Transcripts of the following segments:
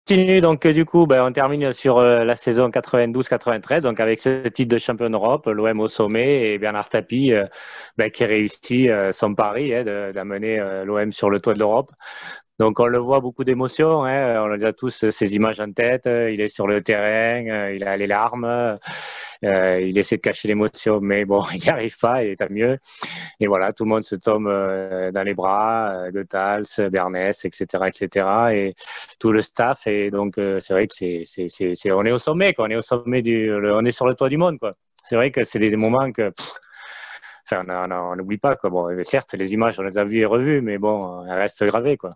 continue. Donc, du coup, ben, on termine sur la saison 92-93, donc avec ce titre de champion d'Europe, l'OM au sommet et Bernard Tapie ben, qui réussit son pari d'amener l'OM sur le toit de l'Europe. Donc, on le voit beaucoup d'émotions. Hein. On a tous ces images en tête. Il est sur le terrain, il a les larmes, il essaie de cacher l'émotion, mais bon, il n'y arrive pas et tant mieux. Et voilà, tout le monde se tombe dans les bras, Goethals, Bernès, etc., etc., et tout le staff. Et donc, c'est vrai que on est au sommet, quoi. On est au sommet on est sur le toit du monde, quoi. C'est vrai que c'est des moments que, enfin, on n'oublie pas, quoi. Bon, certes, les images, on les a vues et revues, mais bon, elles restent gravées, quoi.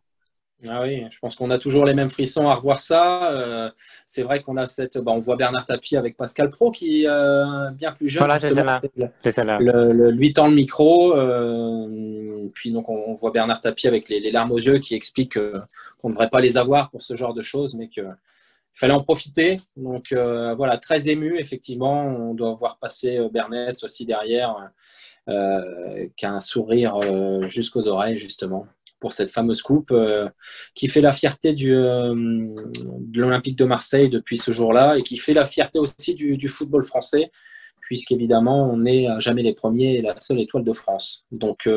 Ah oui, je pense qu'on a toujours les mêmes frissons à revoir ça. C'est vrai qu'on a on voit Bernard Tapie avec Pascal Pro qui est bien plus jeune Voilà, c'est justement, celle-là. fait C'est celle-là. lui tend le micro. Puis donc on voit Bernard Tapie avec les larmes aux yeux qui explique qu'on ne devrait pas les avoir pour ce genre de choses, mais qu'il fallait en profiter. Donc voilà, très ému effectivement. On doit voir passer Bernès aussi derrière, qui a un sourire jusqu'aux oreilles justement, pour cette fameuse coupe qui fait la fierté de l'Olympique de Marseille depuis ce jour-là et qui fait la fierté aussi du football français, puisqu'évidemment, on n'est à jamais les premiers et la seule étoile de France. Donc,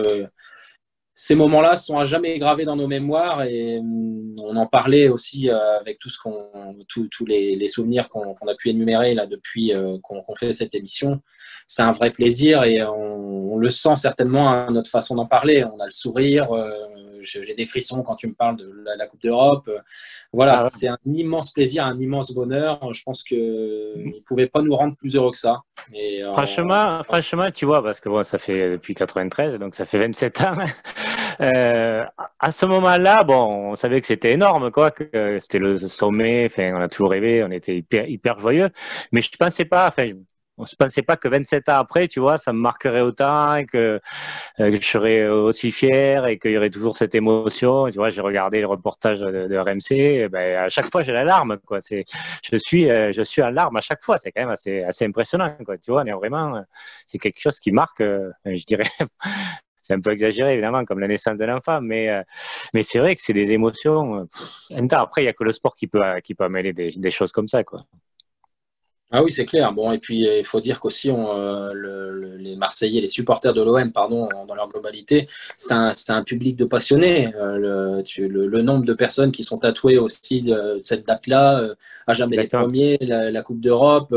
ces moments-là sont à jamais gravés dans nos mémoires et on en parlait aussi avec tous les souvenirs qu'on a pu énumérer là depuis qu'on fait cette émission. C'est un vrai plaisir et on le sent certainement à notre façon d'en parler. On a le sourire, j'ai des frissons quand tu me parles de la Coupe d'Europe. Voilà, Ah, c'est un immense plaisir, un immense bonheur. Je pense qu'ils ne pouvaient pas nous rendre plus heureux que ça. Et, franchement, tu vois, parce que bon, ça fait depuis 93, donc ça fait 27 ans. À ce moment-là, bon, on savait que c'était énorme, quoi, que c'était le sommet. Enfin, on a toujours rêvé, on était hyper, hyper joyeux. Mais je pensais pas, enfin, on se pensait pas que 27 ans après, tu vois, ça me marquerait autant et que je serais aussi fier et qu'il y aurait toujours cette émotion. Tu vois, j'ai regardé le reportage de RMC, et ben, à chaque fois j'ai la larme, quoi. Je suis en larmes à chaque fois. C'est quand même assez impressionnant, quoi. Tu vois, on est vraiment, c'est quelque chose qui marque, je dirais. C'est un peu exagéré, évidemment, comme la naissance d'un enfant, mais c'est vrai que c'est des émotions. Après, il n'y a que le sport qui peut amener des choses comme ça, quoi. Ah oui, c'est clair. Bon, et puis il faut dire qu'aussi les Marseillais, les supporters de l'OM, pardon, dans leur globalité, c'est un public de passionnés. Le nombre de personnes qui sont tatouées aussi de cette date-là, à jamais les Exactement. premiers, la Coupe d'Europe.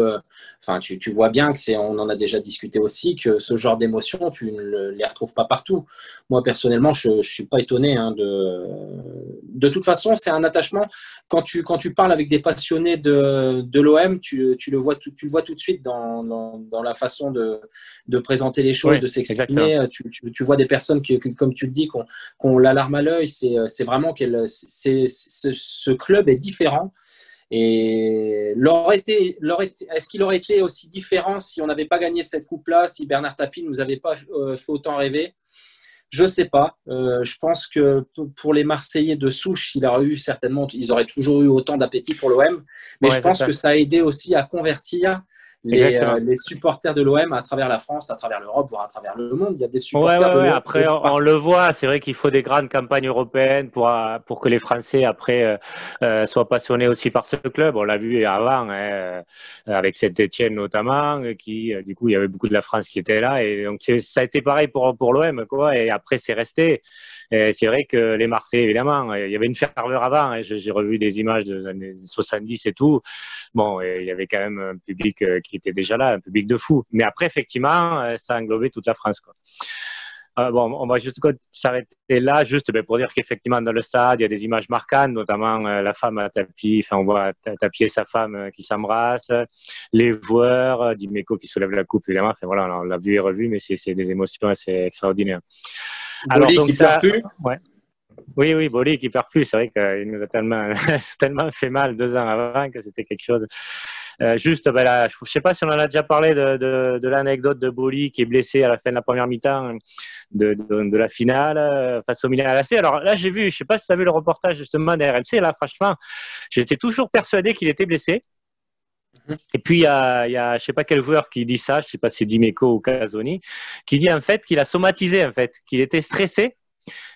Enfin, tu vois bien que on en a déjà discuté aussi, que ce genre d'émotions, tu ne les retrouves pas partout. Moi, personnellement, je suis pas étonné. Hein, de toute façon, c'est un attachement quand tu parles avec des passionnés de l'OM, tu le vois tout de suite dans la façon de présenter les choses, Oui, de exactement. s'exprimer. Tu vois des personnes comme tu le dis, qui ont la larme à l'œil. C'est vraiment ce club est différent. Et est-ce qu'il aurait été aussi différent si on n'avait pas gagné cette coupe-là, si Bernard Tapie ne nous avait pas fait autant rêver? Je sais pas. Je pense que pour les Marseillais de souche, ils auraient toujours eu autant d'appétit pour l'OM. Mais je Ouais, c'est pense que ça. ça a aidé aussi à convertir Exactement. les supporters de l'OM à travers la France, à travers l'Europe, voire à travers le monde. Il y a des Ouais, supporters ouais, de ouais. l'OM Après, on le voit, c'est vrai qu'il faut des grandes campagnes européennes pour que les Français, après, soient passionnés aussi par ce club. On l'a vu avant, hein, avec Saint-Étienne notamment, du coup, il y avait beaucoup de la France qui était là. Et donc, ça a été pareil pour l'OM, quoi. Et après, c'est resté. Et c'est vrai que les Marseillais, évidemment, il y avait une ferveur avant. Hein. J'ai revu des images des années 70 et tout. Bon, et il y avait quand même un public qui était déjà là, un public de fou. Mais après, effectivement, ça englobait toute la France, quoi. Bon, on va juste s'arrêter là, juste ben, pour dire qu'effectivement, dans le stade, il y a des images marquantes, notamment la femme à tapis, enfin, on voit tapis et sa femme qui s'embrassent, les joueurs, Dimeco qui soulève la coupe, évidemment. Enfin, voilà, on l'a vu et revu, mais c'est des émotions assez extraordinaires. Alors, Boli donc, qui pleure ça, plus. ouais. Oui, oui, Boli qui perd plus. C'est vrai qu'il nous a tellement, tellement fait mal 2 ans avant que c'était quelque chose. Juste, ben là, je ne sais pas si on en a déjà parlé de l'anecdote de Boli qui est blessé à la fin de la première mi-temps de la finale face au Milan AC. Alors là, j'ai vu, je ne sais pas si tu as vu le reportage justement d'RMC. Là, franchement, j'étais toujours persuadé qu'il était blessé. Et puis, je ne sais pas quel joueur qui dit ça, je ne sais pas si c'est Dimeco ou Casoni, qui dit en fait qu'il a somatisé, en fait, qu'il était stressé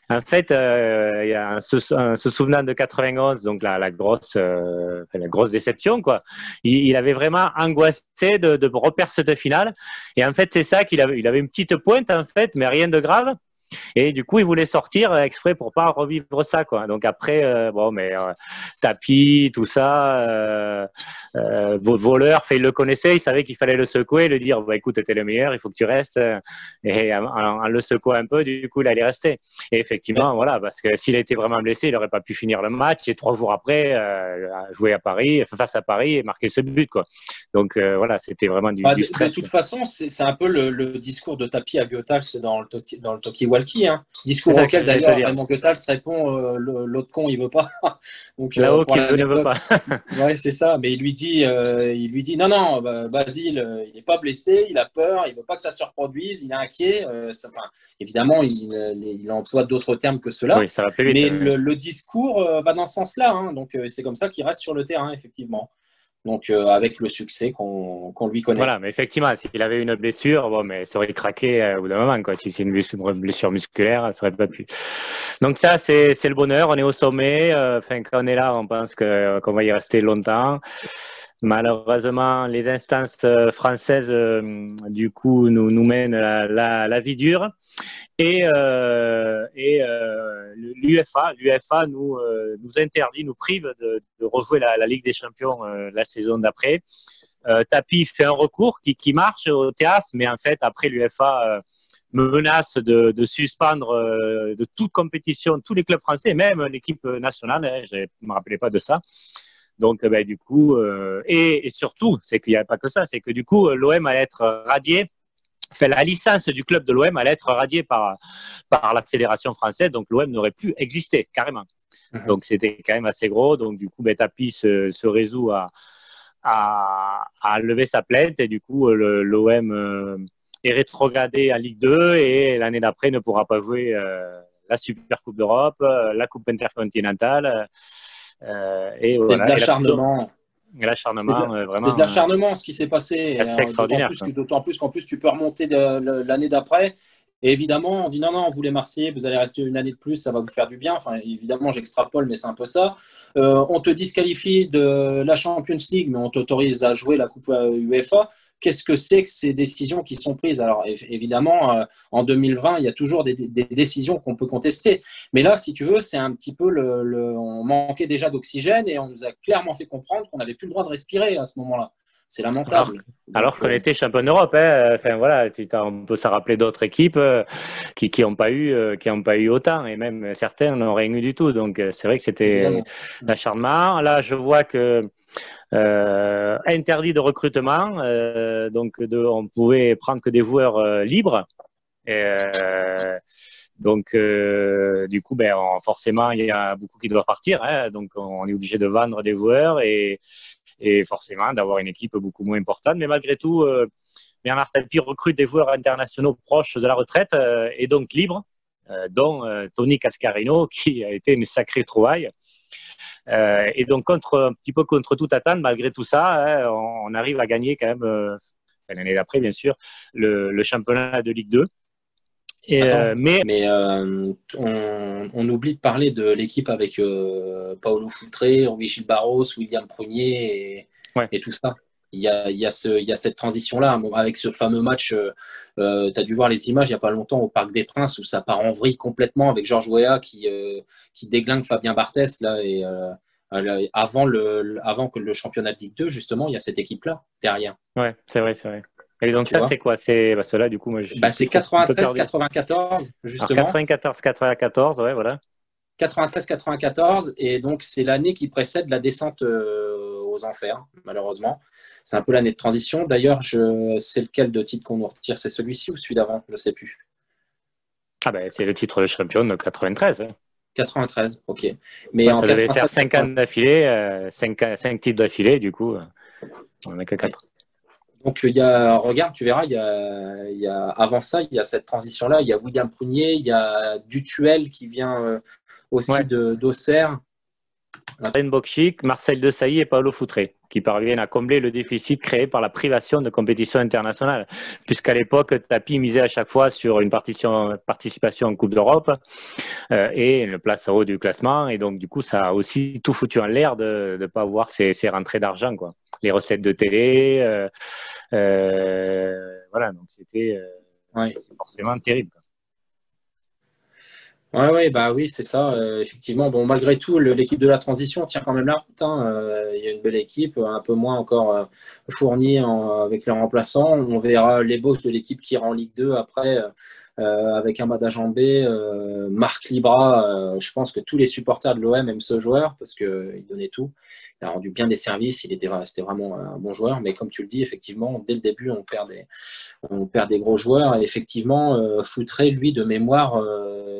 En fait, il y a se souvenant de 91, donc la grosse déception, quoi. Il avait vraiment angoissé de repère cette finale. Et en fait, c'est ça il avait une petite pointe, en fait, mais rien de grave. Et du coup, il voulait sortir exprès pour pas revivre ça, quoi. Donc après, bon, mais tapis, tout ça, voleur, il le connaissait, il savait qu'il fallait le secouer, le dire, bah, écoute, t'es le meilleur, il faut que tu restes. Et en le secouant un peu, du coup, il allait rester. Et effectivement, voilà, parce que s'il était vraiment blessé, il n'aurait pas pu finir le match. Et 3 jours après, jouer à Paris, face à Paris, et marquer ce but, quoi. Donc voilà, c'était vraiment du stress. De toute façon, c'est un peu le discours de Tapi à Goethals dans le Talkie-Walkie. Hein. Discours auquel d'ailleurs Raymond Goethals répond l'autre con, il veut pas. Donc, là-haut qui ne veut pas. Ouais, c'est ça. Mais il lui dit non, Basile, il n'est pas blessé, il a peur, il veut pas que ça se reproduise, il est inquiet. Évidemment, il emploie d'autres termes que cela. Oui, ça va plus vite. Mais le discours va dans ce sens-là. Hein. Donc c'est comme ça qu'il reste sur le terrain, effectivement. Donc, avec le succès qu'on lui connaît. Voilà, mais effectivement, s'il avait une blessure, bon, mais ça aurait craqué au bout d'un moment, quoi. Si c'est une blessure musculaire, ça aurait pas pu. Donc ça, c'est le bonheur. On est au sommet. Enfin, quand on est là, on pense qu'on va y rester longtemps. Malheureusement, les instances françaises, du coup, nous mènent la vie dure. Et l'UEFA nous interdit, nous prive de rejouer la Ligue des Champions la saison d'après. Tapi fait un recours qui marche au théâtre, mais en fait, après, l'UEFA menace de suspendre de toute compétition tous les clubs français, même l'équipe nationale. Hein, je ne me rappelais pas de ça. Donc, du coup, et surtout, c'est qu'il n'y a pas que ça, c'est que du coup, l'OM allait être radié. Fait la licence du club de l'OM allait être radiée par la fédération française, donc l'OM n'aurait plus existé carrément. Donc c'était quand même assez gros. Donc du coup, Tapi se résout à lever sa plainte et du coup l'OM est rétrogradé à Ligue 2 et l'année d'après ne pourra pas jouer la Super Coupe d'Europe, la Coupe intercontinentale. Et voilà. C'est de l'acharnement. L'acharnement, vraiment. C'est de l'acharnement ce qui s'est passé. C'est extraordinaire. D'autant plus qu'en plus, tu peux remonter l'année d'après. Et évidemment, on dit non, vous les Marseillais, vous allez rester une année de plus, ça va vous faire du bien. Enfin, évidemment, j'extrapole, mais c'est un peu ça. On te disqualifie de la Champions League, mais on t'autorise à jouer la Coupe UEFA. Qu'est-ce que c'est que ces décisions qui sont prises? Alors, évidemment, en 2020, il y a toujours des décisions qu'on peut contester. Mais là, si tu veux, c'est un petit peu on manquait déjà d'oxygène et on nous a clairement fait comprendre qu'on n'avait plus le droit de respirer à ce moment-là. C'est lamentable. Alors qu'on était champion d'Europe, hein. Enfin voilà, on peut se rappeler d'autres équipes qui n'ont pas eu autant, et même certains n'ont rien eu du tout. Donc c'est vrai que c'était l'acharnement. Là, je vois que interdit de recrutement, donc on pouvait prendre que des joueurs libres. Donc, du coup, forcément, il y a beaucoup qui doivent partir. Hein, donc, on est obligé de vendre des joueurs et forcément d'avoir une équipe beaucoup moins importante. Mais malgré tout, Bernard Tapie recrute des joueurs internationaux proches de la retraite et donc libres, dont Tony Cascarino, qui a été une sacrée trouvaille. Et donc, un petit peu contre toute attente, malgré tout ça, hein, on arrive à gagner quand même, l'année d'après, bien sûr, le championnat de Ligue 2. On oublie de parler de l'équipe avec Paolo Futre, Gilles Barros, William Prunier et tout ça. Il y a cette transition-là avec ce fameux match. Tu as dû voir les images il n'y a pas longtemps au Parc des Princes où ça part en vrille complètement avec Georges Weah qui déglingue Fabien Barthès là, et avant que le championnat de Ligue 2, justement, il y a cette équipe-là derrière. Ouais, c'est vrai. Et donc, ça, c'est quoi? C'est cela, du coup, moi, c'est 93-94, justement. 94-94, ouais, voilà. 93-94, et donc c'est l'année qui précède la descente aux enfers, malheureusement. C'est un peu l'année de transition. D'ailleurs, c'est lequel de titre qu'on nous retire? C'est celui-ci ou celui d'avant? Je ne sais plus. C'est le titre de champion de 93. Hein. 93, ok. Mais ça devait faire 5 ans d'affilée, 5 titres d'affilée, du coup, on n'a que 4. Donc, regarde, tu verras, avant ça, il y a cette transition-là. Il y a William Prunier, il y a Dutuel qui vient aussi d'Auxerre. Alain Bokchik, Marcel Desailly et Paolo Foutré, qui parviennent à combler le déficit créé par la privation de compétitions internationales. Puisqu'à l'époque, Tapi misait à chaque fois sur une participation en Coupe d'Europe et une place en haut du classement. Et donc, du coup, ça a aussi tout foutu en l'air de ne pas avoir ces rentrées d'argent, quoi. Les recettes de télé, voilà, donc c'était forcément terrible, quoi. Ouais, bah oui, c'est ça. Effectivement, bon, malgré tout, l'équipe de la transition tient quand même la route, hein. Il y a une belle équipe, un peu moins encore fournie avec les remplaçants. On verra l'ébauche de l'équipe qui ira en Ligue 2 après, avec Amada Jambé, Marc Libra. Je pense que tous les supporters de l'OM aiment ce joueur parce qu'il donnait tout. Il a rendu bien des services. C'était vraiment un bon joueur. Mais comme tu le dis, effectivement, dès le début, on perd des gros joueurs. Et effectivement, Foutré, lui, de mémoire,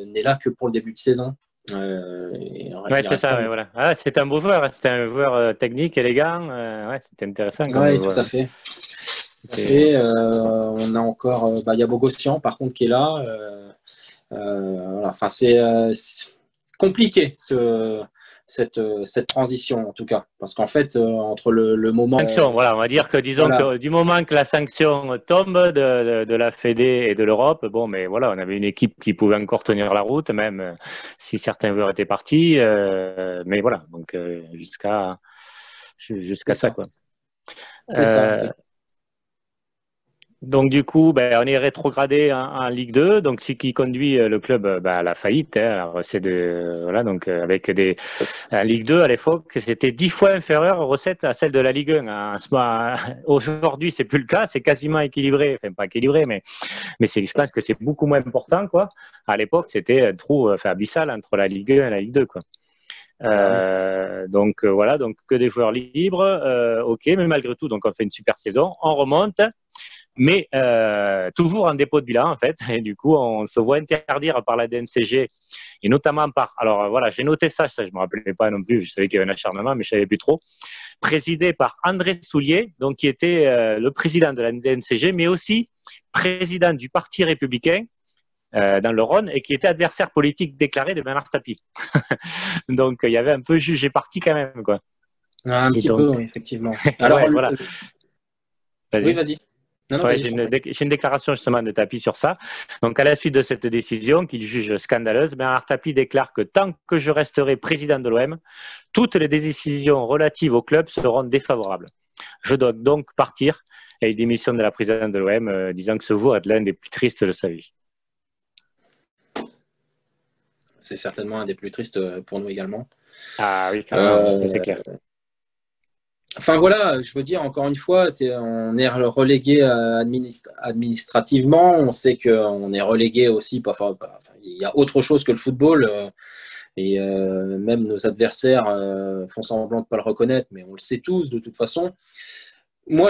n'est là que pour le début de saison. Ouais, c'est ça, ouais, voilà. Ah, c'était un beau joueur, c'était un joueur technique, élégant. Ouais, c'était intéressant. Oui, tout à fait. Et on a encore, il y a Bogossian, par contre, qui est là. Voilà. Enfin, c'est compliqué cette transition, en tout cas, parce qu'en fait, entre le moment sanction, voilà, on va dire que disons que du moment que la sanction tombe de la Fédé et de l'Europe, bon, mais voilà, on avait une équipe qui pouvait encore tenir la route, même si certains joueurs étaient partis, mais voilà, donc jusqu'à ça, quoi. C'est ça. Donc du coup, on est rétrogradé en Ligue 2, donc ce qui conduit le club à la faillite. Hein. C'est voilà, donc avec en Ligue 2 à l'époque, c'était 10 fois inférieur aux recettes à celles de la Ligue 1. Aujourd'hui, c'est plus le cas, c'est quasiment équilibré, enfin pas équilibré, mais je pense que c'est beaucoup moins important, quoi. À l'époque, c'était un trou abyssal entre la Ligue 1 et la Ligue 2, quoi. Donc voilà, donc que des joueurs libres, ok, mais malgré tout, donc on fait une super saison, on remonte. Mais toujours en dépôt de bilan, en fait. Et du coup, on se voit interdire par la DNCG, et notamment par... Alors voilà, j'ai noté ça, je ne me rappelais pas non plus, je savais qu'il y avait un acharnement, mais je ne savais plus trop. Présidé par André Soulier, donc, qui était le président de la DNCG, mais aussi président du Parti républicain dans le Rhône, et qui était adversaire politique déclaré de Bernard Tapie. Donc, il y avait un peu jugé parti quand même, quoi. Un petit peu, oui, effectivement. Alors, ouais, voilà. Oui, vas-y. J'ai une déclaration justement de Tapie sur ça. Donc, à la suite de cette décision qu'il juge scandaleuse, Bernard Tapie déclare que tant que je resterai président de l'OM, toutes les décisions relatives au club seront défavorables. Je dois donc partir, et il démissionne de la présidence de l'OM, disant que ce jour est l'un des plus tristes de sa vie. C'est certainement un des plus tristes pour nous également. Ah oui, quand même, c'est clair. Enfin voilà, je veux dire, encore une fois, on est relégué administrativement. On sait qu'on est relégué aussi. Il y a autre chose que le football. Et même nos adversaires font semblant de ne pas le reconnaître, mais on le sait tous de toute façon. Moi,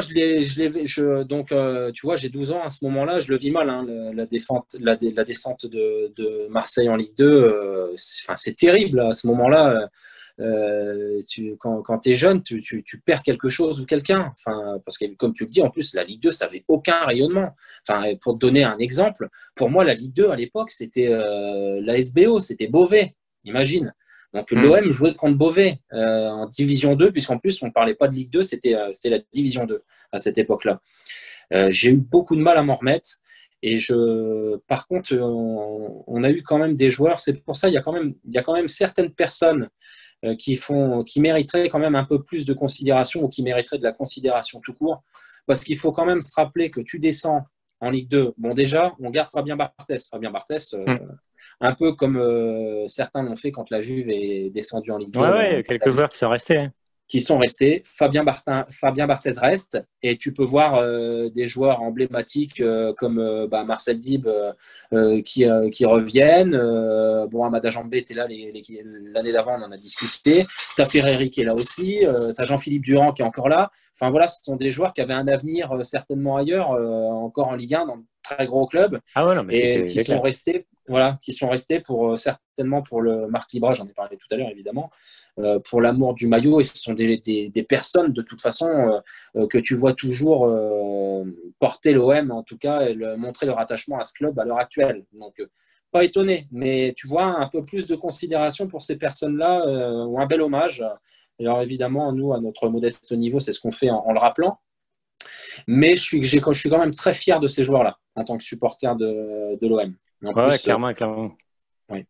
donc, tu vois, j'ai 12 ans à ce moment-là, je le vis mal, hein, la descente de Marseille en Ligue 2. C'est terrible à ce moment-là. Quand tu es jeune, tu perds quelque chose ou quelqu'un. Parce que, comme tu le dis, en plus, la Ligue 2, ça n'avait aucun rayonnement. Pour te donner un exemple, pour moi, la Ligue 2, à l'époque, c'était la SBO, c'était Beauvais, imagine. Donc, l'OM jouait contre Beauvais en Division 2, puisqu'en plus, on ne parlait pas de Ligue 2, c'était la Division 2 à cette époque-là. J'ai eu beaucoup de mal à m'en remettre. Et par contre, on a eu quand même des joueurs. C'est pour ça qu'il y a quand même certaines personnes qui mériteraient quand même un peu plus de considération, ou qui mériteraient de la considération tout court, parce qu'il faut quand même se rappeler que tu descends en Ligue 2. Bon, déjà, on garde Fabien Barthès. Un peu comme certains l'ont fait quand la Juve est descendue en Ligue 2. Ouais, il y a quelques joueurs qui sont restés. Hein. Qui sont restés. Fabien Barthez reste, et tu peux voir des joueurs emblématiques comme Marcel Dib qui reviennent. Amada Jambé était là l'année d'avant, on en a discuté. Tu as Ferreri qui est là aussi. Tu as Jean-Philippe Durand qui est encore là. Enfin voilà, ce sont des joueurs qui avaient un avenir certainement ailleurs, encore en Ligue 1, dans de très gros clubs, et qui sont restés. Voilà, qui sont restés certainement pour le Marc Libra, j'en ai parlé tout à l'heure évidemment, pour l'amour du maillot, et ce sont des personnes de toute façon que tu vois toujours porter l'OM, en tout cas, et montrer leur attachement à ce club à l'heure actuelle. Donc pas étonné. Mais tu vois, un peu plus de considération pour ces personnes-là, ou un bel hommage. Alors évidemment, nous, à notre modeste niveau, c'est ce qu'on fait en le rappelant. Mais je suis quand même très fier de ces joueurs-là, en tant que supporter de l'OM. En Ouais, plus, clairement, clairement. oui.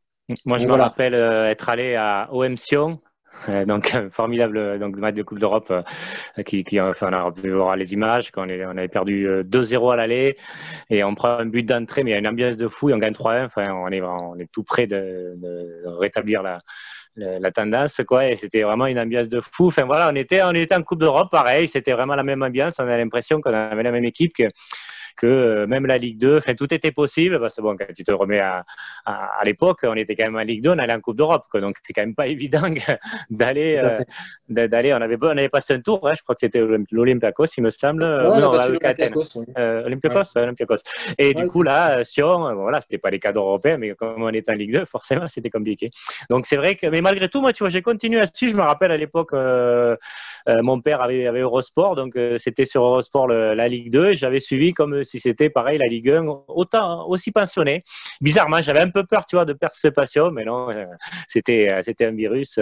Moi, je Donc me voilà. rappelle être allé à OM Sion, donc formidable donc, match de Coupe d'Europe enfin, on a pu voir les images quand on avait perdu 2-0 à l'aller et on prend un but d'entrée, mais il y a une ambiance de fou et on gagne 3-1. Enfin, on est tout près de rétablir la tendance, quoi, et c'était vraiment une ambiance de fou. Enfin voilà, on était en Coupe d'Europe, pareil, c'était vraiment la même ambiance, on a l'impression qu'on avait la même équipe que même la Ligue 2, enfin, tout était possible, parce que bon, quand tu te remets à l'époque, on était quand même en Ligue 2, on allait en Coupe d'Europe, quoi, donc c'est quand même pas évident d'aller, Tout à fait. on avait passé un tour, hein, je crois que c'était l'Olympiakos, il me semble, Ouais, on a non, battu avec Athènes. l'Olympiakos. Oui. Olympiakos, Ouais. ouais, Olympiakos. Et Ouais, du coup, là, Sion, voilà, c'était pas les cadres européens, mais comme on était en Ligue 2, forcément, c'était compliqué. Donc, c'est vrai que, mais malgré tout, moi, tu vois, j'ai continué là-dessus. Je me rappelle à l'époque, mon père avait Eurosport, donc c'était sur Eurosport la Ligue 2. J'avais suivi comme si c'était pareil la Ligue 1, aussi passionné. Bizarrement, j'avais un peu peur, tu vois, de perdre cette passion, mais non, c'était un virus.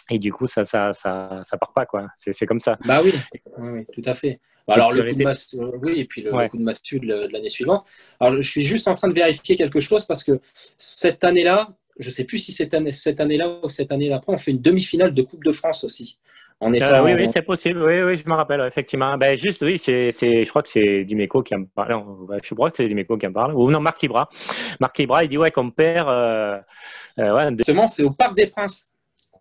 Et du coup, ça part pas, quoi. C'est comme ça. Bah oui, oui, oui, tout à fait. Et Alors, puis, le on coup de était. masse, oui, et puis le Ouais. coup de massue de l'année suivante. Alors, je suis juste en train de vérifier quelque chose parce que cette année-là, je ne sais plus si cette année-là ou cette année d'après, on fait une demi-finale de Coupe de France aussi. En Oui, étant. oui, c'est possible. Oui, oui, je me rappelle, effectivement. Ben, juste, oui, je crois que c'est Dimeco qui en parle. Non, ouais, je crois que c'est Dimeco qui en parle. Ou non, Marc Ibra. Marc Ibra, il dit, ouais, qu'on perd. Ouais, Justement, c'est au Parc des Princes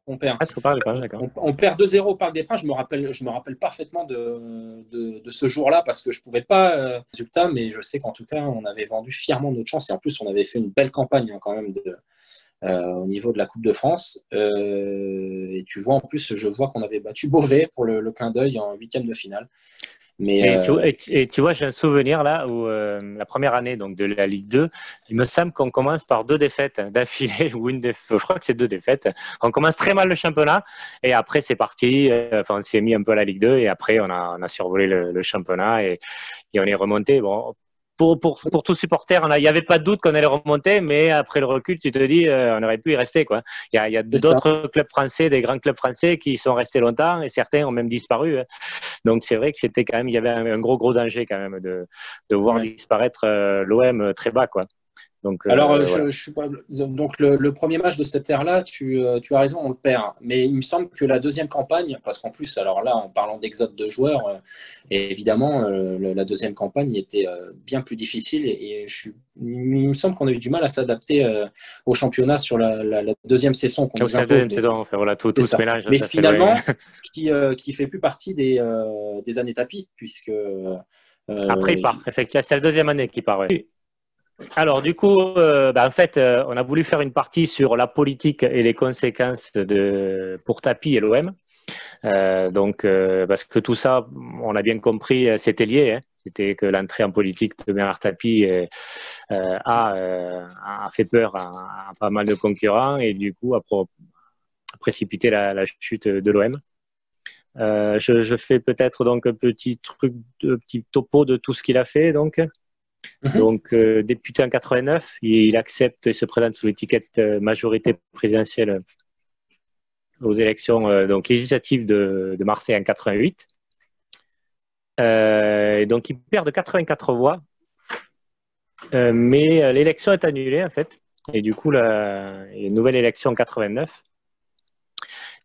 qu'on perd. faut parler, d'accord. On perd 2-0 au Parc des Princes. Je me rappelle parfaitement de ce jour-là parce que je ne pouvais pas résultat, mais je sais qu'en tout cas, on avait vendu fièrement notre chance et en plus, on avait fait une belle campagne quand même au niveau de la Coupe de France. Et tu vois, en plus, je vois qu'on avait battu Beauvais pour le clin d'œil en huitième de finale. Mais Et tu vois, j'ai un souvenir là où la première année donc, de la Ligue 2, il me semble qu'on commence par 2 défaites d'affilée, ou je crois que c'est 2 défaites. On commence très mal le championnat et après c'est parti. Enfin, on s'est mis un peu à la Ligue 2 et après on a survolé le championnat et on est remonté. Bon, pour tout supporter, il n'y avait pas de doute qu'on allait remonter, mais après le recul, tu te dis, on aurait pu y rester, quoi. Il y a c'est ça. d'autres clubs français, des grands clubs français qui sont restés longtemps et certains ont même disparu, hein. Donc c'est vrai que c'était quand même, il y avait un gros danger quand même de voir Ouais. disparaître l'OM très bas, quoi. Donc Alors, voilà. je suis pas... Donc, le premier match de cette ère-là, tu as raison, on le perd. Mais il me semble que la deuxième campagne, parce qu'en plus, alors là, en parlant d'exode de joueurs, et évidemment, la deuxième campagne était bien plus difficile. Il me semble qu'on a eu du mal à s'adapter au championnat sur la deuxième saison qu'on Donc, nous c'est la impose. deuxième Donc, saison, enfin voilà, tout c'est se ça. mélange, Mais ça fait loin. finalement, qui fait plus partie des années tapis, puisque Après, il part. Effectivement, c'est la deuxième année qu'il part. Ouais. Alors, du coup, en fait, on a voulu faire une partie sur la politique et les conséquences pour Tapi et l'OM. Parce que tout ça, on a bien compris, c'était lié. Hein. C'était que l'entrée en politique de Bernard Tapie a fait peur à pas mal de concurrents et du coup a précipité la chute de l'OM. Je fais peut-être donc un petit topo de tout ce qu'il a fait. Donc, député en 89, il accepte et se présente sous l'étiquette majorité présidentielle aux élections législatives de Marseille en 88. Et donc, il perd de 84 voix, mais l'élection est annulée en fait. Et du coup, il y a une nouvelle élection en 89.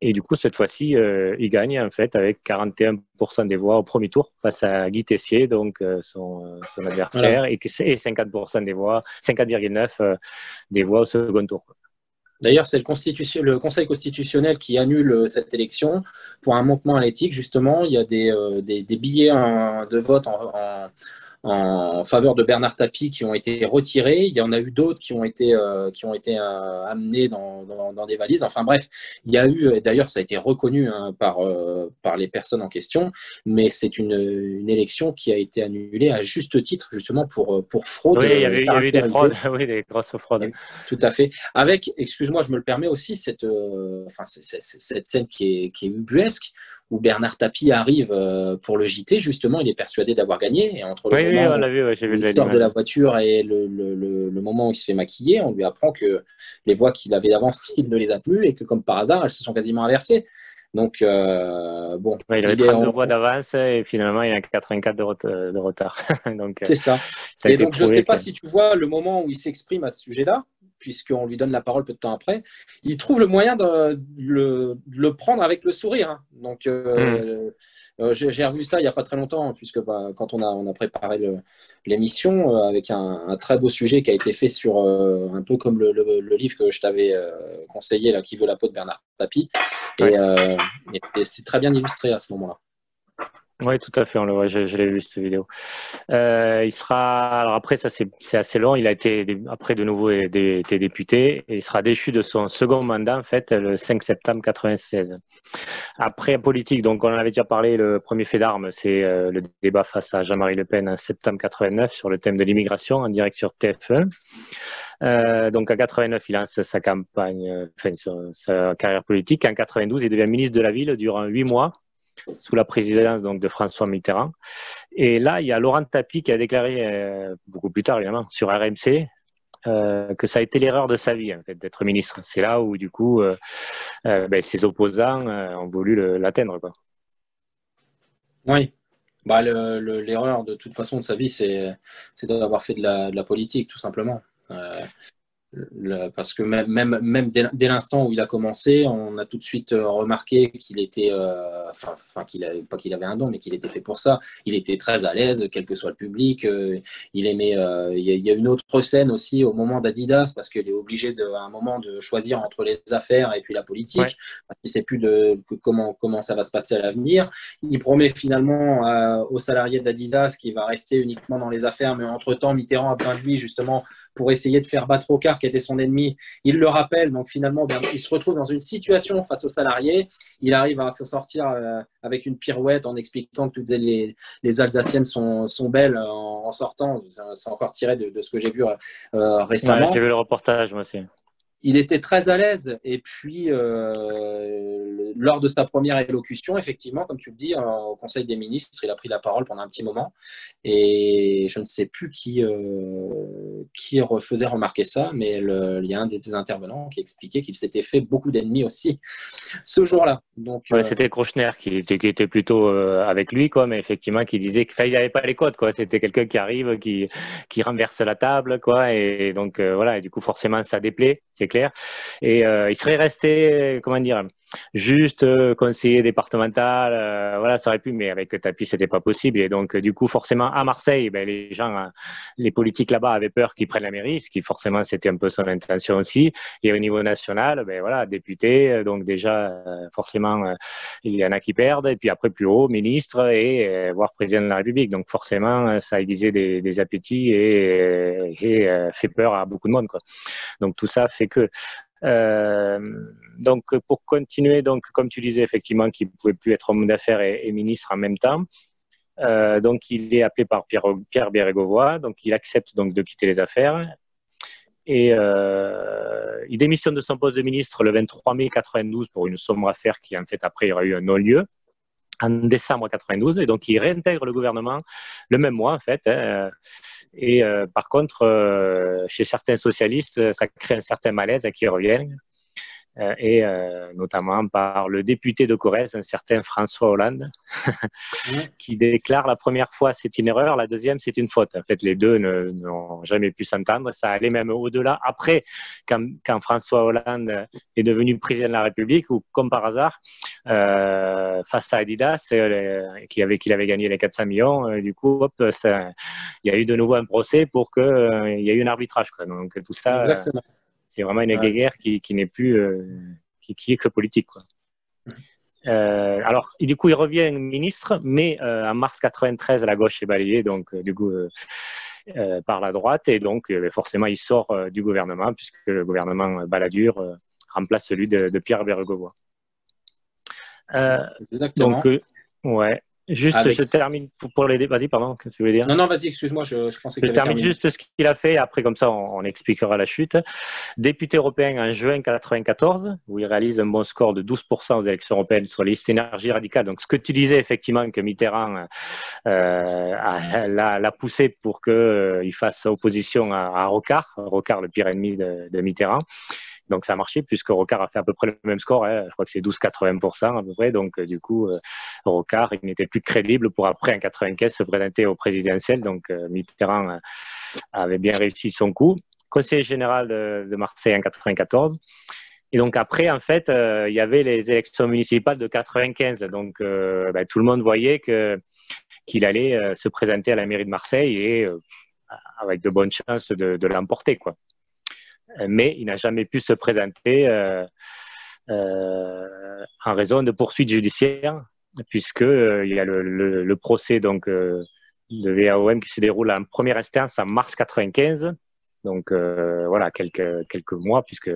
Et du coup, cette fois-ci, il gagne en fait avec 41% des voix au premier tour face à Guy Tessier, donc son adversaire, voilà. et 50% des voix, 50,9 des voix au second tour. D'ailleurs, c'est le Conseil constitutionnel qui annule cette élection pour un manquement à l'éthique. Justement, il y a des billets de vote en faveur de Bernard Tapie qui ont été retirés. Il y en a eu d'autres qui ont été amenés dans des valises. Enfin bref, il y a eu, d'ailleurs ça a été reconnu par les personnes en question, mais c'est une élection qui a été annulée à juste titre, justement pour fraude Oui, il y avait eu des caractérisée. fraudes, oui, des grosses fraudes. Tout à fait. Avec, excuse-moi, je me le permets aussi, cette scène qui est ubuesque, où Bernard Tapie arrive pour le JT, justement, il est persuadé d'avoir gagné. Et entre le Oui, moment on l'a vu, j'ai où vu il sort de l'image. la voiture et le moment où il se fait maquiller, on lui apprend que les voix qu'il avait avant, il ne les a plus et que, comme par hasard, elles se sont quasiment inversées. Donc, bon, Ouais, il avait il est 32 voix d'avance et finalement il a 84 de retard. Donc c'est ça. ça a Et été donc, je ne sais prouvé pas que. si tu vois le moment où il s'exprime à ce sujet-là, puisqu'on lui donne la parole peu de temps après, il trouve le moyen de le prendre avec le sourire, hein. Donc, Hmm. j'ai revu ça il n'y a pas très longtemps, puisque quand on a préparé l'émission, avec un très beau sujet qui a été fait sur, un peu comme le livre que je t'avais conseillé, là, Qui veut la peau de Bernard Tapie. Ouais. Et c'est très bien illustré à ce moment-là. Oui, tout à fait, on le voit, je l'ai vu cette vidéo. Il sera, alors après, ça c'est assez long, il a été, après de nouveau été député et il sera déchu de son second mandat, en fait, le 5 septembre 96. Après, en politique, donc on en avait déjà parlé, le premier fait d'armes, c'est le débat face à Jean-Marie Le Pen en septembre 89 sur le thème de l'immigration en direct sur TF1. Donc en 89, il lance sa campagne, enfin sa carrière politique. En 92, il devient ministre de la Ville durant 8 mois sous la présidence donc de François Mitterrand. Et là, il y a Laurent Tapie qui a déclaré beaucoup plus tard, évidemment, sur RMC, que ça a été l'erreur de sa vie, en fait, d'être ministre. C'est là où, du coup, ses opposants ont voulu l'atteindre, quoi. Oui. L'erreur de toute façon de sa vie, c'est d'avoir fait de la politique, tout simplement. Parce que même dès l'instant où il a commencé, on a tout de suite remarqué qu'il était, pas qu'il avait un don, mais qu'il était fait pour ça. Il était très à l'aise, quel que soit le public. Il aimait. Il y a une autre scène aussi au moment d'Adidas, parce qu'il est obligé à un moment de choisir entre les affaires et puis la Ouais. politique, parce qu'il ne sait plus comment ça va se passer à l'avenir. Il promet finalement aux salariés d'Adidas qu'il va rester uniquement dans les affaires, mais entre-temps, Mitterrand a besoin de lui justement pour essayer de faire battre Rocard, qui était son ennemi. Il le rappelle, donc finalement, il se retrouve dans une situation face aux salariés. Il arrive à s'en sortir avec une pirouette en expliquant que toutes les Alsaciennes sont belles en sortant. C'est encore tiré de ce que j'ai vu Ouais, récemment. j'ai vu le reportage, moi aussi. Il était très à l'aise et puis lors de sa première élocution, effectivement, comme tu le dis, au Conseil des ministres, il a pris la parole pendant un petit moment et je ne sais plus qui faisait remarquer ça, mais il y a un des intervenants qui expliquait qu'il s'était fait beaucoup d'ennemis aussi ce jour-là. Donc, Ouais, c'était Kouchner qui était plutôt avec lui, quoi, mais effectivement, qui disait qu'il n'avait pas les codes, quoi. C'était quelqu'un qui arrive, qui renverse la table, quoi, et donc voilà, et du coup, forcément, ça déplaît, c'est clair. Et il serait resté, comment dire, juste conseiller départemental, voilà, ça aurait pu, mais avec Tapie, c'était pas possible. Et donc, du coup, forcément, à Marseille, ben, les gens, les politiques là-bas avaient peur qu'il prenne la mairie, ce qui forcément, c'était un peu son intention aussi. Et au niveau national, ben voilà, député, donc déjà, forcément, il y en a qui perdent, et puis après plus haut, ministre et voire président de la République. Donc forcément, ça a aiguisé des appétits et fait peur à beaucoup de monde, quoi. Donc tout ça fait que euh, donc pour continuer, donc comme tu disais effectivement qu'il ne pouvait plus être homme d'affaires et ministre en même temps. Donc il est appelé par Pierre Bérégovoy, donc il accepte donc de quitter les affaires et il démissionne de son poste de ministre le 23 mai 92 pour une sombre affaire qui en fait après il y aura eu un non-lieu en décembre 92 et donc il réintègre le gouvernement le même mois en fait, hein. Et par contre chez certains socialistes ça crée un certain malaise à qui reviennent et notamment par le député de Corrèze, un certain François Hollande, qui déclare la première fois c'est une erreur, la deuxième c'est une faute. En fait, les deux n'ont jamais pu s'entendre. Ça allait même au-delà. Après, quand François Hollande est devenu président de la République, ou comme par hasard, face à Adidas, qu'il avait gagné les 400 millions, du coup, hop, il y a eu de nouveau un procès pour qu'il y ait eu un arbitrage, quoi. Donc tout ça, exactement. c'est vraiment une guerre qui n'est plus, qui est que politique, quoi. Alors, du coup, il revient ministre, mais en mars 93, la gauche est balayée, donc du coup, par la droite, et donc forcément, il sort du gouvernement, puisque le gouvernement Balladur remplace celui de Pierre Bérégovoy. Exactement. Donc, ouais. Juste, avec... je termine pour les... Vas-y, pardon, qu'est-ce que tu voulais dire? Non, non, vas-y, excuse-moi, je pensais que Je tu avais termine terminé. juste ce qu'il a fait, après comme ça on expliquera la chute. Député européen en juin 1994, où il réalise un bon score de 12% aux élections européennes sur les listes énergie radicale. Donc ce que tu disais effectivement que Mitterrand l'a poussé pour qu'il fasse opposition à Rocard, Rocard le pire ennemi de Mitterrand. Donc ça a marché puisque Rocard a fait à peu près le même score, hein. Je crois que c'est 12,80% à peu près. Donc du coup, Rocard, il n'était plus crédible pour après en 95 se présenter au présidentiel. Donc Mitterrand avait bien réussi son coup. Conseiller général de Marseille en 94. Et donc après, en fait, il y avait les élections municipales de 95. Donc tout le monde voyait qu'il allait se présenter à la mairie de Marseille et avec de bonnes chances de l'emporter, quoi. Mais il n'a jamais pu se présenter en raison de poursuites judiciaires, puisque il y a le procès donc de VAOM qui se déroule en première instance en mars 95. Donc voilà, quelques mois, puisque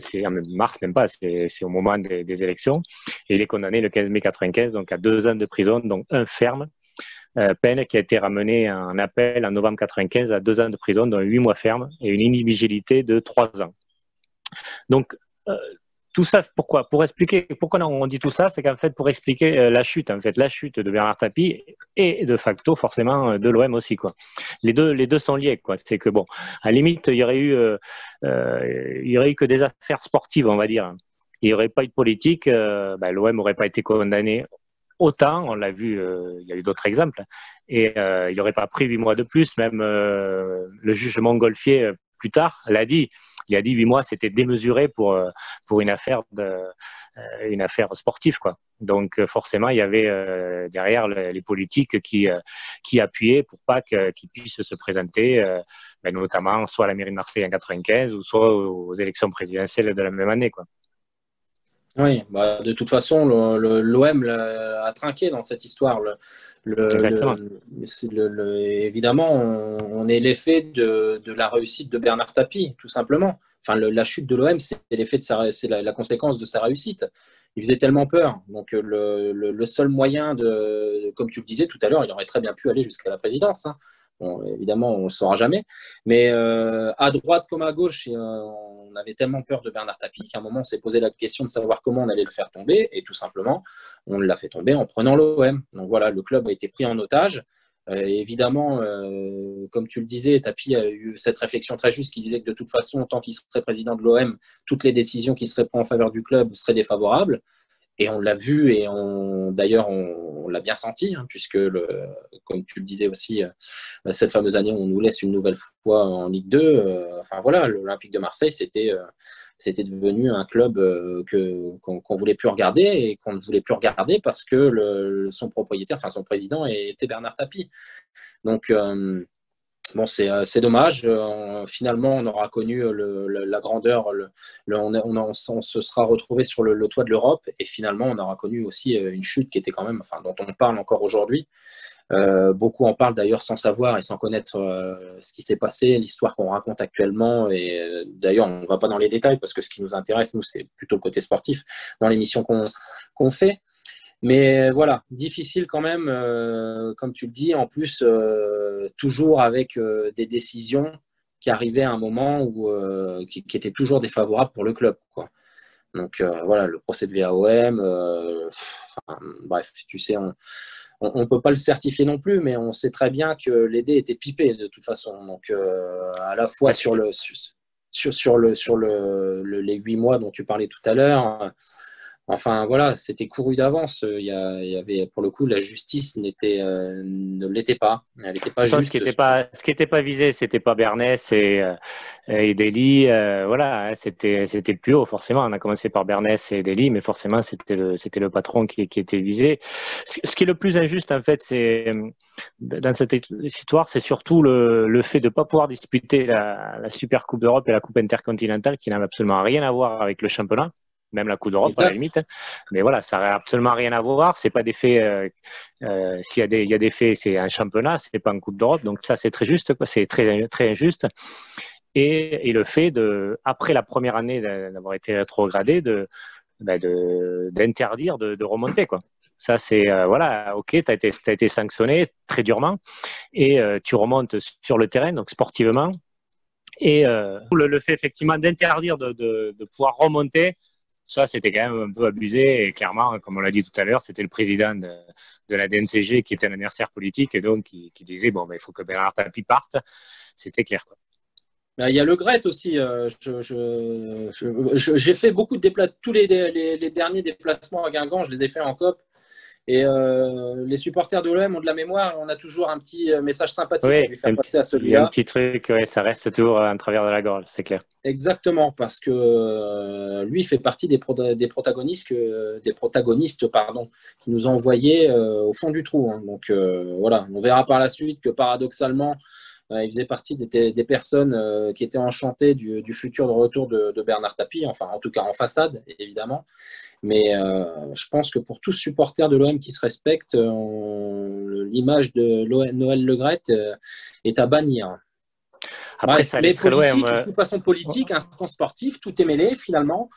c'est en mars, même pas, c'est au moment des élections. Et il est condamné le 15 mai 95, donc à 2 ans de prison, donc un ferme. Peine qui a été ramenée en appel en novembre 95 à 2 ans de prison, dont 8 mois ferme et une inéligibilité de 3 ans. Donc, tout ça, pourquoi? Pour expliquer pourquoi on dit tout ça, c'est qu'en fait, pour expliquer la chute de Bernard Tapie et de facto, forcément, de l'OM aussi, quoi. Les deux sont liés, quoi. C'est que, bon, à la limite, il y aurait eu que des affaires sportives, on va dire. Il n'y aurait pas eu de politique, l'OM n'aurait pas été condamné autant, on l'a vu, il y a eu d'autres exemples, et il n'aurait pas pris 8 mois de plus, même le juge Montgolfier, plus tard, l'a dit. Il a dit 8 mois, c'était démesuré pour une affaire sportive, quoi. Donc forcément, il y avait derrière les politiques qui appuyaient pour pas qu'ils puissent se présenter, notamment soit à la mairie de Marseille en 95 ou soit aux élections présidentielles de la même année, quoi. Oui, de toute façon, l'OM a trinqué dans cette histoire. Exactement. Évidemment, on est l'effet de la réussite de Bernard Tapie, tout simplement. Enfin, la chute de l'OM, c'est l'effet c'est la conséquence de sa réussite. Il faisait tellement peur. Donc, le seul moyen comme tu le disais tout à l'heure, il aurait très bien pu aller jusqu'à la présidence, hein. Bon, évidemment, on ne le saura jamais. Mais à droite comme à gauche, on avait tellement peur de Bernard Tapie qu'à un moment, on s'est posé la question de savoir comment on allait le faire tomber. Et tout simplement, on l'a fait tomber en prenant l'OM. Donc voilà, le club a été pris en otage. Évidemment, comme tu le disais, Tapie a eu cette réflexion très juste qui disait que de toute façon, tant qu'il serait président de l'OM, toutes les décisions qui seraient prises en faveur du club seraient défavorables. Et on l'a vu et d'ailleurs on l'a bien senti, hein, puisque comme tu le disais aussi, cette fameuse année on nous laisse une nouvelle fois en Ligue 2. Enfin voilà, l'Olympique de Marseille c'était devenu un club qu'on voulait plus regarder et qu'on ne voulait plus regarder parce que son propriétaire, enfin son président était Bernard Tapie. Donc bon, c'est dommage. Finalement, on aura connu la grandeur. On se sera retrouvé sur le toit de l'Europe. Et finalement, on aura connu aussi une chute qui était quand même, enfin, dont on parle encore aujourd'hui. Beaucoup en parlent d'ailleurs sans savoir et sans connaître ce qui s'est passé, l'histoire qu'on raconte actuellement. Et d'ailleurs, on ne va pas dans les détails parce que ce qui nous intéresse, nous, c'est plutôt le côté sportif dans l'émission qu'on fait. Mais voilà, difficile quand même, comme tu le dis, en plus, toujours avec des décisions qui arrivaient à un moment qui étaient toujours défavorables pour le club, quoi. Donc voilà, le procès de VAOM, bref, tu sais, on ne peut pas le certifier non plus, mais on sait très bien que les dés étaient pipés de toute façon. Donc à la fois sur les 8 mois dont tu parlais tout à l'heure. Enfin, voilà, c'était couru d'avance. Il y avait, pour le coup, la justice ne l'était pas. Elle n'était pas juste. Ce qui était pas visé, c'était pas Bernès et Dely. Voilà, hein, c'était plus haut, forcément. On a commencé par Bernès et Dely, mais forcément, c'était le patron qui était visé. Ce qui est le plus injuste, en fait, c'est dans cette histoire, c'est surtout le fait de ne pas pouvoir disputer la Super Coupe d'Europe et la Coupe intercontinentale qui n'avaient absolument rien à voir avec le championnat. Même la Coupe d'Europe, à la limite. Mais voilà, ça n'a absolument rien à voir. C'est pas des faits. S'il y a des faits, c'est un championnat, c'est pas une Coupe d'Europe. Donc ça, c'est très juste, quoi. C'est très, très injuste. Et le fait après la première année d'avoir été rétrogradé, d'interdire de remonter, quoi. Ça, c'est, voilà, ok, tu as été sanctionné très durement et tu remontes sur le terrain, donc sportivement. Et le fait effectivement d'interdire de pouvoir remonter, ça, c'était quand même un peu abusé. Et clairement, comme on l'a dit tout à l'heure, c'était le président de la DNCG qui était un adversaire politique et donc qui disait, bon, il faut que Bernard Tapie parte. C'était clair, quoi. Il y a Le Gret aussi. J'ai fait beaucoup de déplacements. Tous les derniers déplacements à Guingamp, je les ai fait en COP. Et les supporters de l'OM ont de la mémoire. On a toujours un petit message sympathique à lui faire passer à celui-là. Il y a un petit truc, ouais, ça reste toujours en travers de la gorge, c'est clair. Exactement, parce que lui fait partie des protagonistes, pardon, qui nous ont envoyés au fond du trou. Hein. Donc voilà, on verra par la suite que paradoxalement, il faisait partie des personnes qui étaient enchantées du futur de retour de Bernard Tapie, enfin en tout cas en façade, évidemment. Mais je pense que pour tous supporters de l'OM qui se respectent, l'image de Noël Le Gret est à bannir. Après, ça allait très loin. De toute façon politique, instance sportive, tout est mêlé finalement,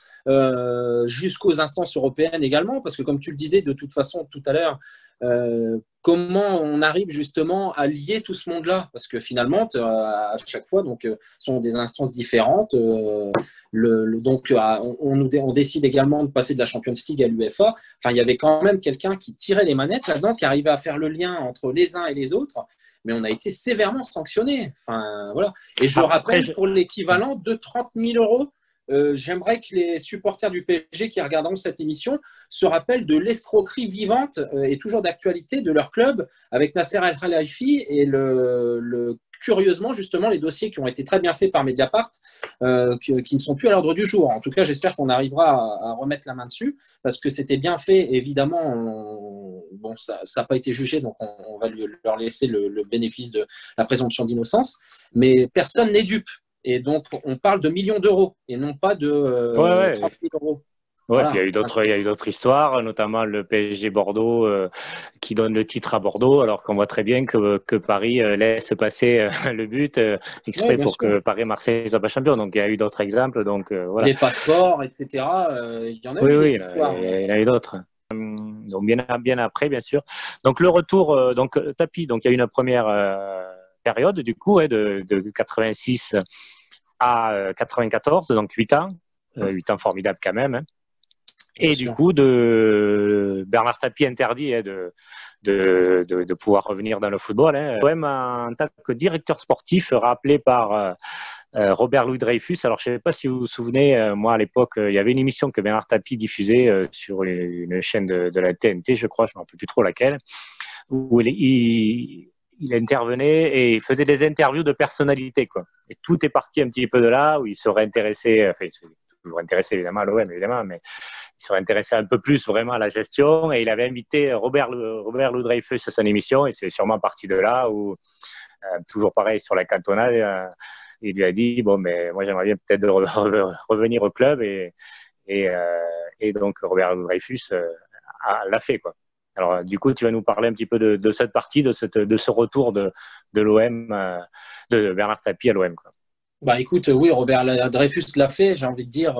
jusqu'aux instances européennes également, parce que comme tu le disais de toute façon tout à l'heure, comment on arrive justement à lier tout ce monde-là, parce que finalement à chaque fois donc sont des instances différentes. Donc on décide également de passer de la Champions League à l'UEFA. Enfin, il y avait quand même quelqu'un qui tirait les manettes là-dedans, qui arrivait à faire le lien entre les uns et les autres. Mais on a été sévèrement sanctionné. Enfin, voilà. Et je rappelle, pour l'équivalent de 30 000 euros, j'aimerais que les supporters du PSG qui regarderont cette émission se rappellent de l'escroquerie vivante et toujours d'actualité de leur club avec Nasser El-Khelaifi et curieusement, justement, les dossiers qui ont été très bien faits par Mediapart, qui ne sont plus à l'ordre du jour. En tout cas, j'espère qu'on arrivera à remettre la main dessus, parce que c'était bien fait. Évidemment, bon, ça n'a pas été jugé, donc on va leur laisser le bénéfice de la présomption d'innocence. Mais personne n'est dupe. Et donc, on parle de millions d'euros, et non pas de 30 000 euros. Ouais, voilà. Puis il y a eu d'autres histoires, notamment le PSG Bordeaux qui donne le titre à Bordeaux, alors qu'on voit très bien que Paris laisse passer le but exprès pour que Paris-Marseille ne soit pas champion. Donc il y a eu d'autres exemples. Donc voilà. Les passeports, etc. Il y en a eu des histoires. Il y en a eu d'autres. Donc bien après, bien sûr. Donc le retour, donc Tapie. Donc il y a eu une première période du coup de 86 à 94, donc 8 ans. 8 ans formidables quand même. Hein. Et du coup, Bernard Tapie interdit de pouvoir revenir dans le football. Hein. Même en tant que directeur sportif, rappelé par Robert Louis Dreyfus. Alors, je ne sais pas si vous vous souvenez, moi à l'époque, il y avait une émission que Bernard Tapie diffusait sur une chaîne de la TNT, je crois, je ne me rappelle plus trop laquelle, où il intervenait et il faisait des interviews de personnalités, quoi. Et tout est parti un petit peu de là, où il serait intéressé, enfin, il s'est toujours intéressé évidemment à l'OM, évidemment, mais il serait intéressé un peu plus vraiment à la gestion. Et il avait invité Robert Louis Dreyfus à son émission, et c'est sûrement parti de là, où toujours pareil sur la cantonade, il lui a dit, bon, mais moi j'aimerais bien peut-être revenir au club, et donc Robert Louis Dreyfus l'a fait, quoi. Alors, du coup, tu vas nous parler un petit peu de cette partie, de ce retour de l'OM, de Bernard Tapie à l'OM, quoi. Bah écoute, oui, Robert Dreyfus l'a fait, j'ai envie de dire,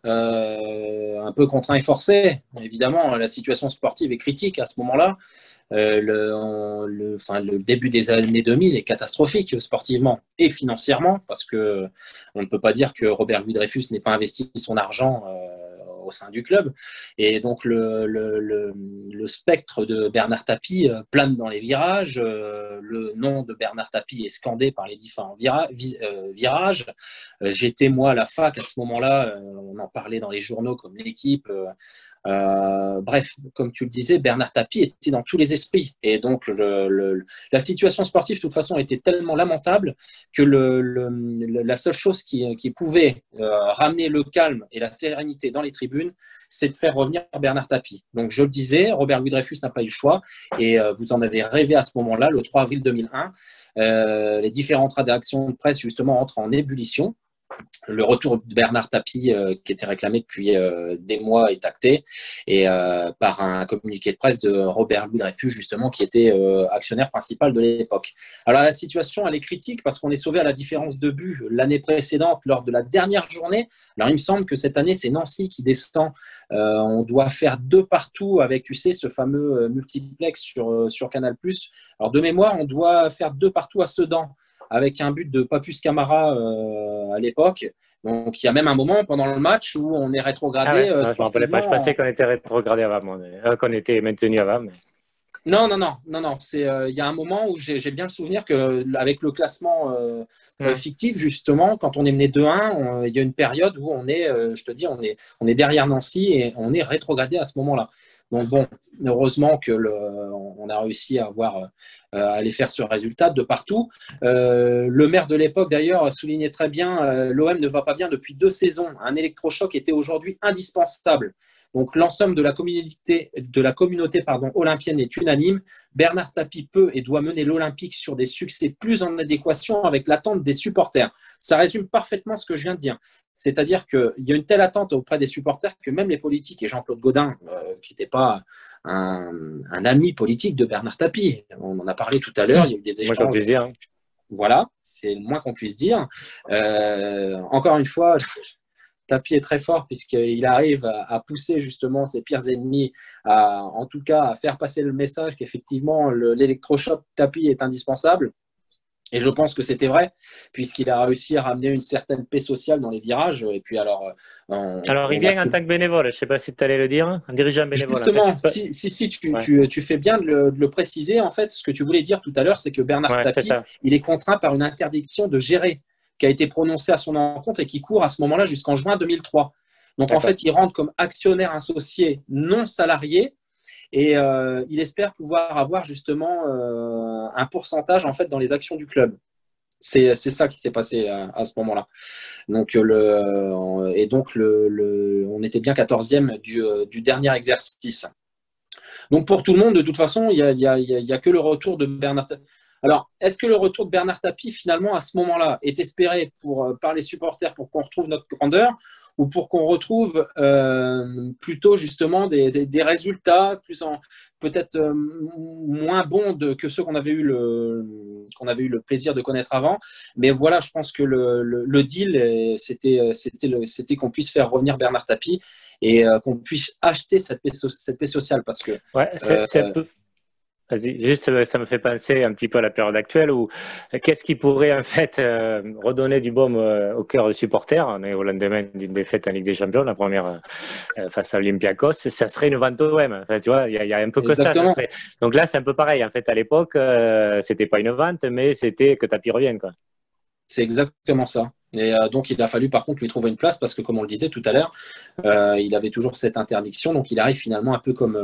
un peu contraint et forcé. Évidemment, la situation sportive est critique à ce moment-là. Le début des années 2000 est catastrophique sportivement et financièrement, parce que on ne peut pas dire que Robert Louis Dreyfus n'ait pas investi son argent au sein du club. Et donc le spectre de Bernard Tapie plane dans les virages. Le nom de Bernard Tapie est scandé par les différents virages. J'étais moi à la fac à ce moment-là, on en parlait dans les journaux comme l'Équipe. Bref, comme tu le disais, Bernard Tapie était dans tous les esprits. Et donc la situation sportive, de toute façon, était tellement lamentable que la seule chose qui pouvait ramener le calme et la sérénité dans les tribunes, c'est de faire revenir Bernard Tapie. Donc je le disais, Robert Louis Dreyfus n'a pas eu le choix, et vous en avez rêvé à ce moment-là, le 3 avril 2001. Les différentes rédactions de presse justement entrent en ébullition. Le retour de Bernard Tapie, qui était réclamé depuis des mois, est acté, et par un communiqué de presse de Robert Louis Dreyfus, justement, qui était actionnaire principal de l'époque. Alors la situation, elle est critique parce qu'on est sauvé à la différence de but l'année précédente lors de la dernière journée. Alors il me semble que cette année, c'est Nancy qui descend. On doit faire 2 partout avec, tu sais, ce fameux multiplex sur Canal+. Alors de mémoire, on doit faire 2 partout à Sedan, avec un but de Papus Camara à l'époque. Donc, il y a même un moment pendant le match où on est rétrogradé. Je ne me rappelais pas. Je pensais qu'on était rétrogradé avant, qu'on était maintenu avant. Mais... Non. Il y a un moment où j'ai bien le souvenir qu'avec le classement fictif, justement, quand on est mené 2-1, il y a une période où on est, je te dis, on est derrière Nancy et on est rétrogradé à ce moment-là. Donc bon, heureusement on a réussi à aller faire ce résultat de partout. Le maire de l'époque d'ailleurs soulignait très bien, l'OM ne va pas bien depuis 2 saisons. Un électrochoc était aujourd'hui indispensable. Donc l'ensemble de la communauté olympienne est unanime. Bernard Tapie peut et doit mener l'Olympique sur des succès plus en adéquation avec l'attente des supporters. Ça résume parfaitement ce que je viens de dire. C'est-à-dire qu'il y a une telle attente auprès des supporters que même les politiques, et Jean-Claude Gaudin, qui n'était pas un ami politique de Bernard Tapie, on en a parlé tout à l'heure, il y a eu des échanges. Voilà, c'est le moins qu'on puisse dire. Encore une fois, Tapie est très fort puisqu'il arrive à pousser justement ses pires ennemis, en tout cas à faire passer le message qu'effectivement l'électrochoc Tapie est indispensable. Et je pense que c'était vrai, puisqu'il a réussi à ramener une certaine paix sociale dans les virages. Et puis alors il vient en tant que bénévole, je ne sais pas si tu allais le dire, un dirigeant bénévole. Justement, tu fais bien de le préciser. En fait, ce que tu voulais dire tout à l'heure, c'est que Bernard Tapie, il est contraint par une interdiction de gérer qui a été prononcée à son encontre et qui court à ce moment-là jusqu'en juin 2003. Donc en fait, il rentre comme actionnaire associé non salarié. Et il espère pouvoir avoir justement un pourcentage en fait dans les actions du club. C'est ça qui s'est passé à ce moment-là. Donc on était bien 14e du dernier exercice. Donc pour tout le monde, de toute façon, il y a que le retour de Bernard Tapie. Alors, est-ce que le retour de Bernard Tapie, finalement, à ce moment-là, est espéré par les supporters pour qu'on retrouve notre grandeur, ou pour qu'on retrouve plutôt justement des résultats peut-être moins bons que ceux qu'on avait eu le plaisir de connaître avant. Mais voilà, je pense que le deal, c'était qu'on puisse faire revenir Bernard Tapie et qu'on puisse acheter cette paix sociale. Parce que c'est un peu... Vas-y, juste, ça me fait penser un petit peu à la période actuelle où qu'est-ce qui pourrait en fait redonner du baume au cœur des supporters. On est au lendemain d'une défaite en Ligue des Champions, la première face à Olympiakos. Ça serait une vente au OM. Enfin, tu vois, il y a un peu que ça. Donc là, c'est un peu pareil. En fait, à l'époque, c'était pas une vente, mais c'était que Tapie revienne, quoi. C'est exactement ça. Et donc, il a fallu par contre lui trouver une place parce que, comme on le disait tout à l'heure, il avait toujours cette interdiction. Donc, il arrive finalement un peu comme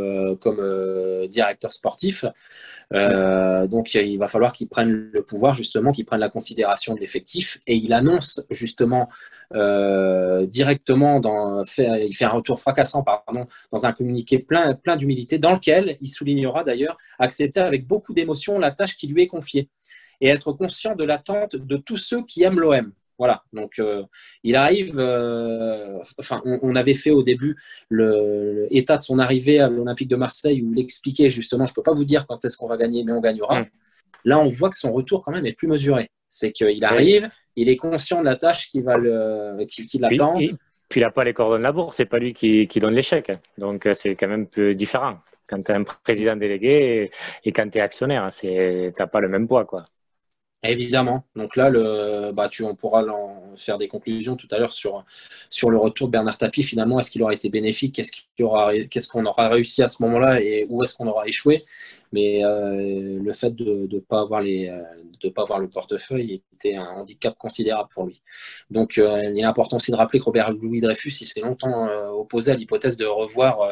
directeur sportif. Donc, il va falloir qu'il prenne le pouvoir, justement, qu'il prenne la considération de l'effectif. Et il annonce justement directement, il fait un retour fracassant, dans un communiqué plein d'humilité, dans lequel il soulignera d'ailleurs accepter avec beaucoup d'émotion la tâche qui lui est confiée et être conscient de l'attente de tous ceux qui aiment l'OM. Voilà, donc il arrive, on avait fait au début l'état de son arrivée à l'Olympique de Marseille où il expliquait justement, je ne peux pas vous dire quand est-ce qu'on va gagner, mais on gagnera. Là, on voit que son retour quand même est plus mesuré. C'est qu'il arrive, il est conscient de la tâche qui l'attend. Puis il n'a pas les cordons de la bourse, c'est pas lui qui donne l'échec. Donc c'est quand même un peu différent. Quand tu es un président délégué et quand tu es actionnaire, tu n'as pas le même poids, quoi. Évidemment. Donc là, on pourra faire des conclusions tout à l'heure sur le retour de Bernard Tapie. Finalement, est-ce qu'il aura été bénéfique? Qu'est-ce qu'on aura réussi à ce moment-là et où est-ce qu'on aura échoué? Mais le fait de ne pas avoir le portefeuille était un handicap considérable pour lui. Donc, il est important aussi de rappeler que Robert Louis Dreyfus, il s'est longtemps opposé à l'hypothèse de revenir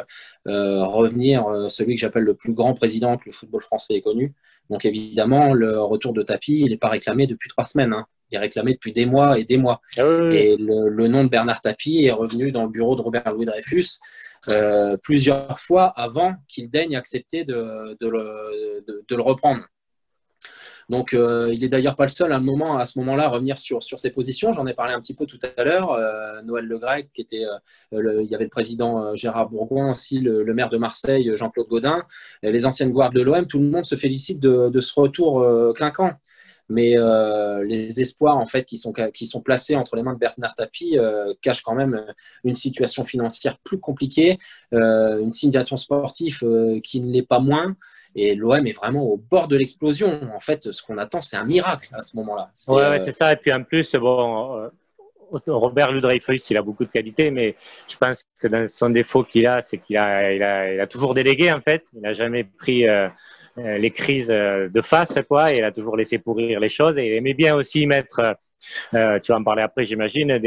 celui que j'appelle le plus grand président que le football français ait connu. Donc évidemment, le retour de Tapie, il n'est pas réclamé depuis 3 semaines. Hein. Il est réclamé depuis des mois et des mois. Et le nom de Bernard Tapie est revenu dans le bureau de Robert Louis Dreyfus plusieurs fois avant qu'il daigne accepter de le reprendre. Donc, il est d'ailleurs pas le seul à ce moment-là à revenir sur ses positions. J'en ai parlé un petit peu tout à l'heure. Noël Le Graët, qui était, il y avait le président Gérard Bourgoin aussi, le maire de Marseille, Jean-Claude Gaudin, les anciennes gloires de l'OM. Tout le monde se félicite de ce retour clinquant. Mais les espoirs en fait qui sont placés entre les mains de Bernard Tapie cachent quand même une situation financière plus compliquée, une signature sportive qui ne l'est pas moins. Et l'OM est vraiment au bord de l'explosion. En fait, ce qu'on attend, c'est un miracle à ce moment-là. Ouais, c'est ça. Et puis en plus, bon, Robert Louis-Dreyfus, il a beaucoup de qualités, mais je pense que dans son défaut qu'il a, c'est qu'il a toujours délégué en fait. Il n'a jamais pris les crises de face, quoi. Et il a toujours laissé pourrir les choses. Et il aimait bien aussi mettre, tu vas en parler après, j'imagine,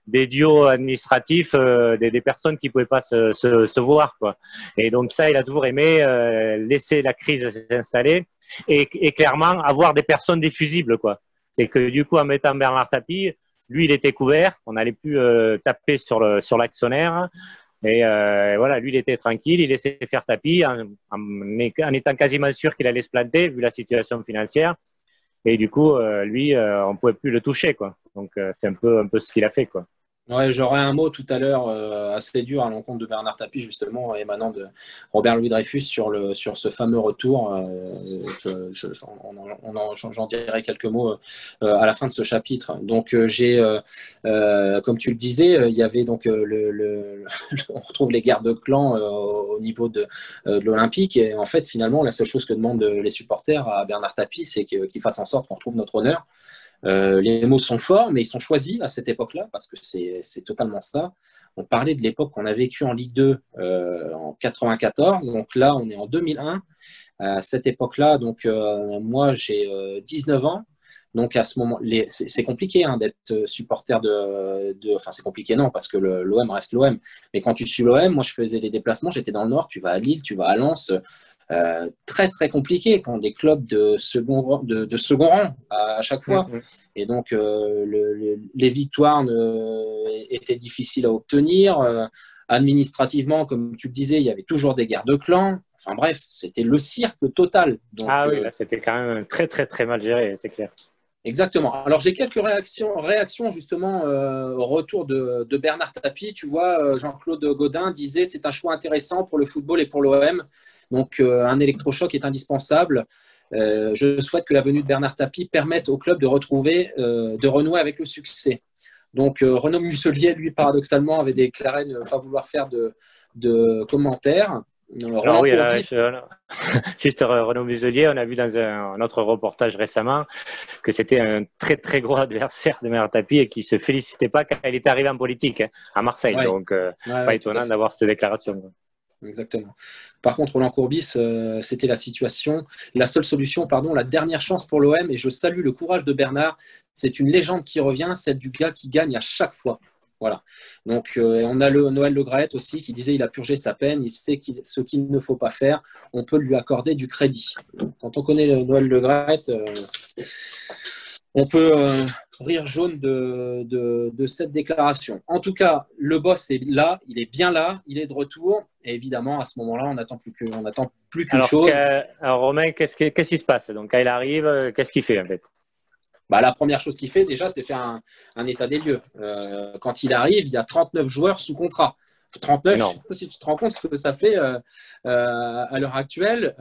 des duos administratifs, des personnes qui pouvaient pas se voir, quoi. Et donc ça, il a toujours aimé laisser la crise s'installer et clairement avoir des personnes diffusibles, quoi. C'est que du coup, en mettant Bernard Tapie, lui, il était couvert, on n'allait plus taper sur l'actionnaire. Et voilà, lui, il était tranquille, il laissait faire Tapie en étant quasiment sûr qu'il allait se planter vu la situation financière. Et du coup, lui, on ne pouvait plus le toucher, quoi. Donc, c'est un peu ce qu'il a fait, quoi. Ouais, j'aurais un mot tout à l'heure assez dur à l'encontre de Bernard Tapie, justement, émanant de Robert Louis-Dreyfus sur ce fameux retour. J'en dirai quelques mots à la fin de ce chapitre. Donc, comme tu le disais, il y avait donc on retrouve les guerres de clans au niveau de l'Olympique. Et en fait, finalement, la seule chose que demandent les supporters à Bernard Tapie, c'est qu'il fasse en sorte qu'on retrouve notre honneur. Les mots sont forts, mais ils sont choisis à cette époque-là, parce que c'est totalement ça. On parlait de l'époque qu'on a vécue en Ligue 2 en 94, donc là, on est en 2001. À cette époque-là, donc moi, j'ai 19 ans. Donc à ce moment, c'est compliqué hein, d'être supporter enfin, c'est compliqué non, parce que l'OM reste l'OM. Mais quand tu suis l'OM, moi, je faisais les déplacements, j'étais dans le Nord, tu vas à Lille, tu vas à Lens. Très très compliqué quand des clubs de second rang à chaque fois. Et donc les victoires étaient difficiles à obtenir. Administrativement, comme tu le disais, il y avait toujours des guerres de clans. Enfin bref, c'était le cirque total. Donc, oui, là c'était quand même très très très mal géré, c'est clair. Exactement. Alors j'ai quelques réactions justement au retour de Bernard Tapie. Tu vois, Jean-Claude Gaudin disait c'est un choix intéressant pour le football et pour l'OM. Donc, un électrochoc est indispensable. Je souhaite que la venue de Bernard Tapie permette au club de renouer avec le succès. Donc, Renaud Muselier, lui, paradoxalement, avait déclaré ne pas vouloir faire de commentaires. Alors oui, juste Renaud Muselier, on a vu dans un autre reportage récemment que c'était un très très gros adversaire de Bernard Tapie et qui ne se félicitait pas quand il était arrivé en politique à Marseille. Ouais. Donc, pas étonnant d'avoir cette déclaration. Exactement. Par contre, Roland Courbis, c'était la seule solution, la dernière chance pour l'OM. Et je salue le courage de Bernard. C'est une légende qui revient, celle du gars qui gagne à chaque fois. Voilà. Donc, on a Noël Le Graët aussi qui disait il a purgé sa peine, il sait ce qu'il ne faut pas faire. On peut lui accorder du crédit. Quand on connaît Noël Le Graët, on peut rire jaune de cette déclaration. En tout cas, le boss est là, il est bien là, il est de retour. Et évidemment, à ce moment-là, on n'attend plus qu'une chose. Alors, Romain, qu'est-ce qui se passe? Donc, quand il arrive, qu'est-ce qu'il fait en fait? La première chose qu'il fait, déjà, c'est faire un état des lieux. Quand il arrive, il y a 39 joueurs sous contrat. 39, je ne sais pas si tu te rends compte ce que ça fait à l'heure actuelle.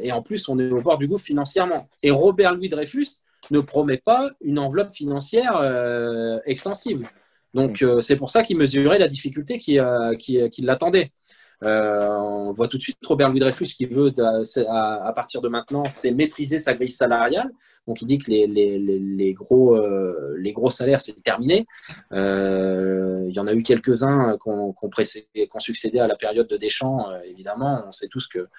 Et en plus, on est au bord du gouffre financièrement. Et Robert Louis-Dreyfus ne promet pas une enveloppe financière extensible. Donc, c'est pour ça qu'il mesurait la difficulté qui l'attendait. On voit tout de suite Robert Louis-Dreyfus qui veut, à partir de maintenant, c'est maîtriser sa grille salariale. Donc, il dit que les gros salaires, c'est terminé. Il y en a eu quelques-uns qui ont succédé à la période de Deschamps. Évidemment, on sait tous que,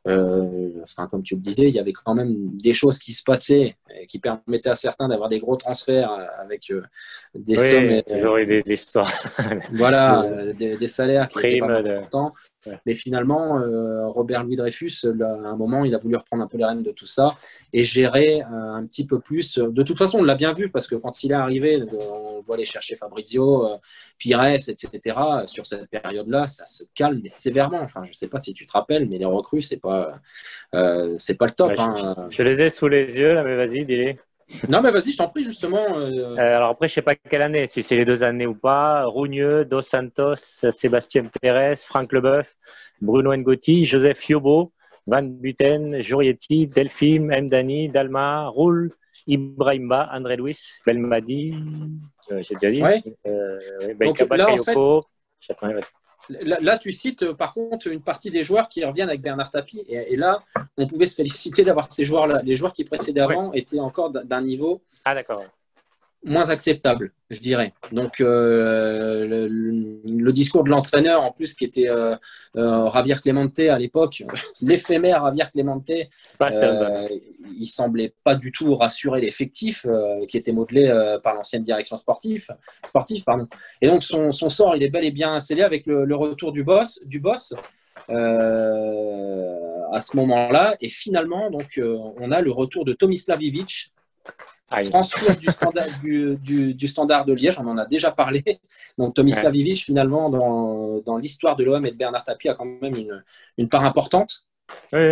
comme tu le disais, il y avait quand même des choses qui se passaient et qui permettaient à certains d'avoir des gros transferts avec des sommes. Toujours eu des histoires. Voilà, des salaires qui étaient pas importants. Ouais. Mais finalement, Robert Louis-Dreyfus, à un moment, il a voulu reprendre un peu les rênes de tout ça et gérer un petit peu plus. De toute façon, on l'a bien vu parce que quand il est arrivé, on voit aller chercher Fabrizio, Pires, etc. Sur cette période-là, ça se calme mais sévèrement. Enfin, je ne sais pas si tu te rappelles, mais les recrues, c'est pas le top. Ouais, Hein. je les ai sous les yeux, là, mais vas-y, dis-les. Non, mais vas-y, je t'en prie, justement. Alors après, je sais pas quelle année, si c'est les 2 années ou pas. Rougneux, Dos Santos, Sébastien Pérez, Franck Leboeuf, Bruno Ngotti, Joseph Yobo, Van Buten, Jurietti, Delphine, Mdani, Dalma, Roul, Ibrahimba, André Luis, Belmadi, j'ai déjà dit, Ouais. Donc là, en fait, Bakayoko. là, tu cites par contre une partie des joueurs qui reviennent avec Bernard Tapie. Et là, on pouvait se féliciter d'avoir ces joueurs-là. Les joueurs qui précédaient avant étaient encore d'un niveau d'accord. moins acceptable, je dirais. Donc, le discours de l'entraîneur, en plus, qui était Javier Clemente à l'époque, l'éphémère Javier Clemente, il semblait pas du tout rassurer l'effectif qui était modelé par l'ancienne direction sportive. Et donc, son sort, il est bel et bien scellé avec le retour du boss à ce moment-là. Et finalement, donc, on a le retour de Tomislav Ivic, transfert du Standard de Liège, on en a déjà parlé. Donc Tomislav Ivic, finalement, dans l'histoire de l'OM et de Bernard Tapie, a quand même une part importante. Oui.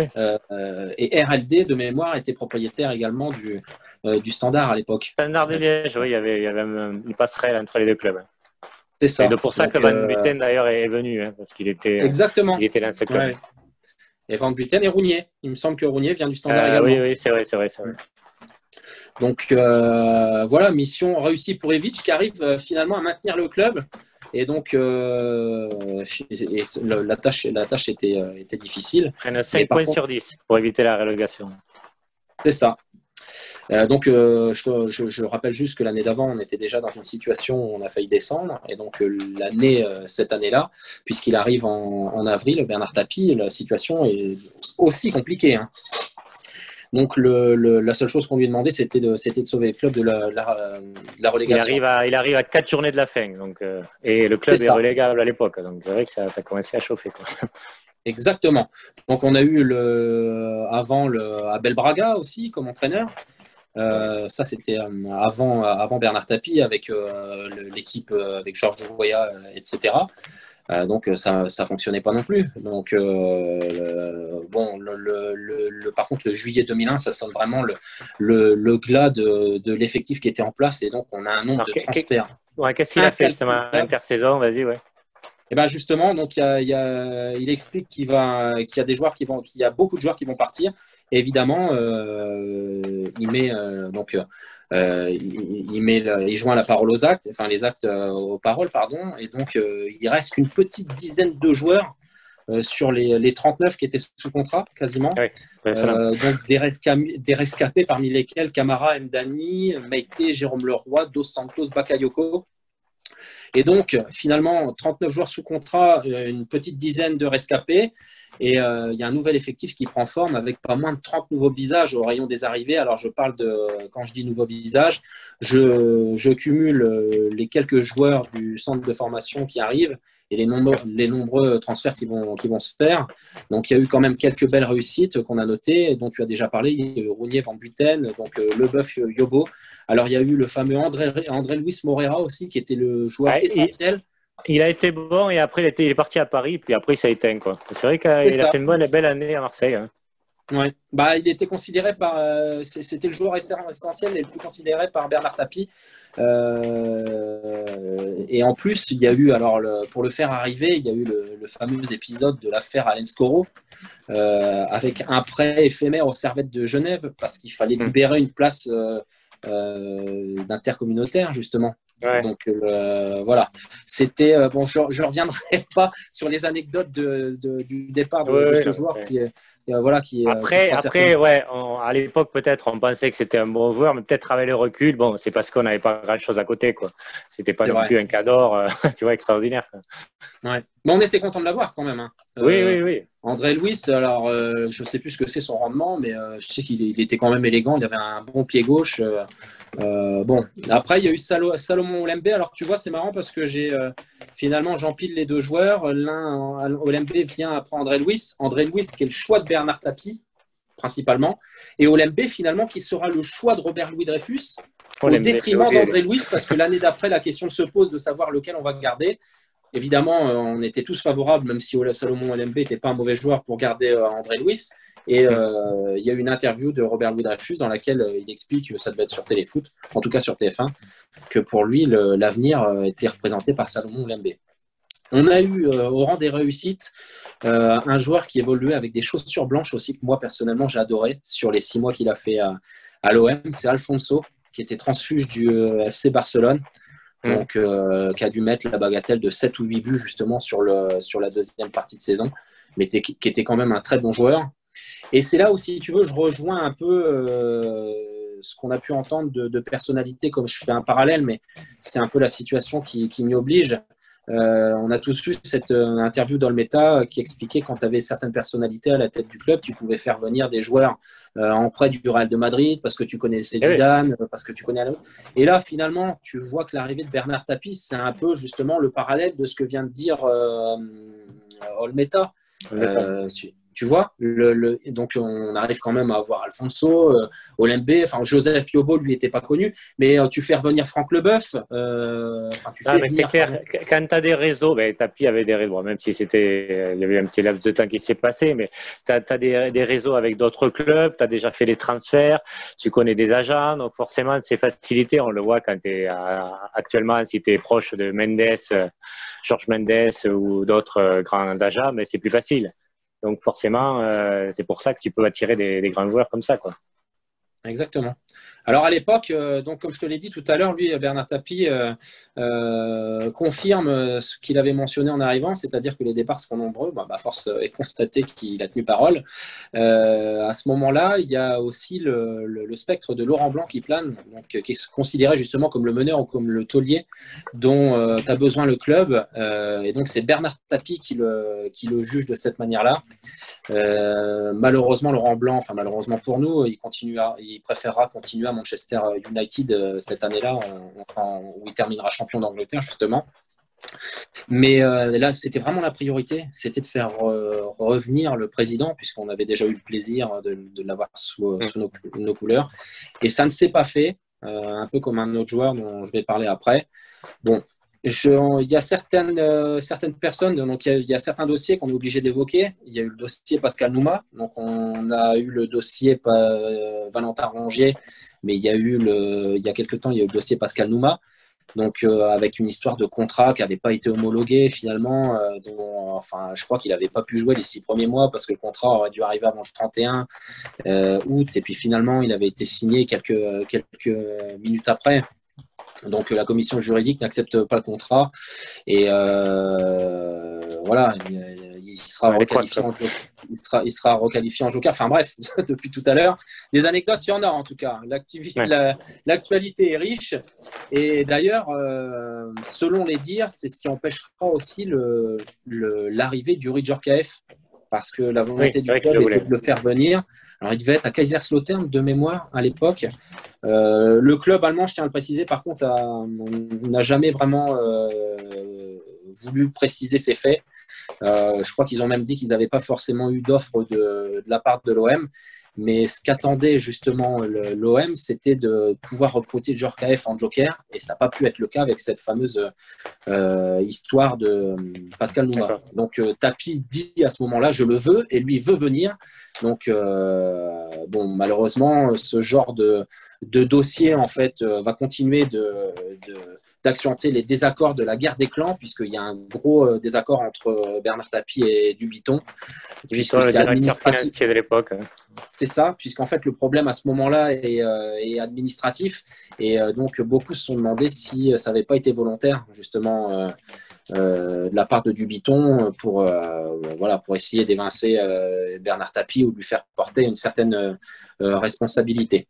Et RLD, de mémoire, était propriétaire également du Standard à l'époque. Standard de Liège, oui, il y avait une passerelle entre les deux clubs. C'est ça. C'est pour ça que Van Buten, d'ailleurs, est venu, hein, parce qu'il était, exactement. Il était dans ce club. Ouais. Et Van Buten et Rougnier. Il me semble que Rougnier vient du Standard également. Oui, c'est vrai. Donc voilà, mission réussie pour Ivic qui arrive finalement à maintenir le club. Et donc la tâche était difficile. 5 points sur 10 pour éviter la relégation. C'est ça. Donc je rappelle juste que l'année d'avant, on était déjà dans une situation où on a failli descendre. Et donc cette année-là, puisqu'il arrive en avril, Bernard Tapie, la situation est aussi compliquée. Hein. Donc la seule chose qu'on lui demandait, c'était de sauver le club de la relégation. Il arrive à 4 journées de la fin, donc, et le club est relégable à l'époque, donc c'est vrai que ça commençait à chauffer, quoi. Exactement. Donc on a eu avant Abel Braga aussi comme entraîneur. Ça c'était avant Bernard Tapie avec l'équipe avec Georges Weah, etc. Donc ça fonctionnait pas non plus. Donc par contre le juillet 2001, ça sonne vraiment le glas de l'effectif qui était en place, et donc on a un nombre de transferts. Qu'est-ce qu'il a fait justement à l'intersaison? Vas-y, ouais. Et ben justement, donc il explique qu'il y a des joueurs qu'il y a beaucoup de joueurs qui vont partir. Et évidemment, il joint la parole aux actes, enfin les actes aux paroles, pardon. Et donc il reste qu'une petite dizaine de joueurs sur les 39 qui étaient sous contrat, quasiment. Oui, donc des rescapés parmi lesquels Camara, Mdani, Meite, Jérôme Leroy, Dos Santos, Bakayoko. Et donc, finalement, 39 joueurs sous contrat, une petite dizaine de rescapés. Et il y a un nouvel effectif qui prend forme avec pas moins de 30 nouveaux visages au rayon des arrivées. Alors, quand je dis nouveaux visages, je cumule les quelques joueurs du centre de formation qui arrivent et les nombreux transferts qui vont se faire. Donc, il y a eu quand même quelques belles réussites qu'on a notées, dont tu as déjà parlé. Il y a eu Rougnier, Van Buten, donc Leboeuf, Yobo. Alors, il y a eu le fameux André Luis Moreira aussi, qui était le joueur essentiel. Il a été bon, et après il est parti à Paris, puis après il s'est éteint, quoi. C'est vrai qu'il a fait une belle année à Marseille. Hein. Ouais. Il était considéré c'était le joueur essentiel et le plus considéré par Bernard Tapie. Et en plus, il y a eu, pour le faire arriver, il y a eu le fameux épisode de l'affaire Alain Scoro, avec un prêt éphémère aux Servettes de Genève, parce qu'il fallait libérer une place d'intercommunautaire, justement. Ouais. Donc voilà, c'était je reviendrai pas sur les anecdotes du départ de ce joueur qui après à l'époque peut-être on pensait que c'était un bon joueur, mais peut-être avec le recul, bon, c'est parce qu'on n'avait pas grand chose à côté, quoi. C'était pas non plus un cador tu vois, extraordinaire, quoi. Ouais, mais on était content de l'avoir quand même, hein. Oui. André Luis, alors je sais plus ce que c'est son rendement, mais je sais qu'il était quand même élégant, il avait un bon pied gauche. Bon, après il y a eu Salomon Olembe. Alors tu vois, c'est marrant parce que finalement j'empile les deux joueurs. L'un, Olembe, vient après André Luis qui est le choix de Bernard Tapie. principalement, et Olembe finalement qui sera le choix de Robert Louis Dreyfus au Olembe, détriment d'André Louis, parce que l'année d'après, la question se pose de savoir lequel on va garder. Évidemment, on était tous favorables, même si Salomon Olembe n'était pas un mauvais joueur, pour garder André Louis. Et il y a eu une interview de Robert Louis Dreyfus dans laquelle il explique que ça devait être sur Téléfoot, en tout cas sur TF1, que pour lui, l'avenir était représenté par Salomon Olembe. On a eu au rang des réussites un joueur qui évoluait avec des chaussures blanches aussi, que moi personnellement j'ai adoré sur les 6 mois qu'il a fait à l'OM. C'est Alfonso, qui était transfuge du FC Barcelone, donc qui a dû mettre la bagatelle de 7 ou 8 buts justement sur la deuxième partie de saison, mais qui était quand même un très bon joueur. Et c'est là où, si tu veux, je rejoins un peu ce qu'on a pu entendre de personnalité, comme je fais un parallèle, mais c'est un peu la situation qui m'y oblige. On a tous lu cette interview d'Olmeta qui expliquait quand tu avais certaines personnalités à la tête du club, tu pouvais faire venir des joueurs en prêt du Real de Madrid parce que tu connaissais Zidane, parce que tu connais. Et là, finalement, tu vois que l'arrivée de Bernard Tapie, c'est un peu justement le parallèle de ce que vient de dire Olmeta. Tu vois, donc on arrive quand même à avoir Alfonso, Olembe, enfin Joseph Yobo, lui, n'était pas connu, mais tu fais revenir Franck Leboeuf. Mais c'est clair, quand tu as des réseaux, Tapie avait des réseaux, même si il y avait un petit laps de temps qui s'est passé, mais tu as des réseaux avec d'autres clubs, tu as déjà fait les transferts, tu connais des agents, donc forcément, c'est facilité. On le voit quand tu es actuellement, si tu es proche de Mendes, Georges Mendes ou d'autres grands agents, mais c'est plus facile. Donc forcément, c'est pour ça que tu peux attirer des grands joueurs comme ça, quoi. Exactement. Alors à l'époque, donc comme je te l'ai dit tout à l'heure, lui, Bernard Tapie confirme ce qu'il avait mentionné en arrivant, c'est-à-dire que les départs seront nombreux. Force est constaté qu'il a tenu parole. À ce moment-là, il y a aussi le spectre de Laurent Blanc qui plane, donc, qui est considéré justement comme le meneur ou comme le taulier dont a besoin le club. Et donc c'est Bernard Tapie qui le juge de cette manière-là. Malheureusement, Laurent Blanc, enfin malheureusement pour nous, il préférera continuer à Manchester United cette année-là, où il terminera champion d'Angleterre justement. Mais là, c'était vraiment la priorité, c'était de faire revenir le président, puisqu'on avait déjà eu le plaisir de l'avoir sous nos couleurs. Et ça ne s'est pas fait, un peu comme un autre joueur dont je vais parler après. Bon. Il y a certaines personnes, donc il y a certains dossiers qu'on est obligé d'évoquer. Il y a eu le dossier Pascal Nouma, donc on a eu le dossier Valentin Rongier, mais il y a quelques temps, il y a eu le dossier Pascal Nouma, donc avec une histoire de contrat qui n'avait pas été homologué finalement. Je crois qu'il n'avait pas pu jouer les 6 premiers mois parce que le contrat aurait dû arriver avant le 31 août, et puis finalement il avait été signé quelques minutes après. Donc la commission juridique n'accepte pas le contrat et voilà, il sera requalifié en joker. Enfin bref, depuis tout à l'heure, des anecdotes, il y en a en tout cas. L'actualité est riche et d'ailleurs, selon les dires, c'est ce qui empêchera aussi l'arrivée du Ruud Djorkaeff, parce que la volonté du club était de le faire venir. Alors, il devait être à Kaiserslautern de mémoire à l'époque. Le club allemand, je tiens à le préciser, par contre, n'a jamais vraiment voulu préciser ses faits. Je crois qu'ils ont même dit qu'ils n'avaient pas forcément eu d'offre de la part de l'OM. Mais ce qu'attendait justement l'OM, c'était de pouvoir recruter Djorkaeff en joker, et ça n'a pas pu être le cas avec cette fameuse histoire de Pascal Nouma. Donc Tapie dit à ce moment-là, je le veux, et lui veut venir. Donc malheureusement, ce genre de dossier en fait va continuer d'accentuer les désaccords de la guerre des clans, puisqu'il y a un gros désaccord entre Bernard Tapie et Dubiton. Puisque c'est administratif de l'époque. C'est ça, puisqu'en fait le problème à ce moment-là est administratif, et donc beaucoup se sont demandé si ça n'avait pas été volontaire justement de la part de Dubiton pour essayer d'évincer Bernard Tapie ou de lui faire porter une certaine responsabilité.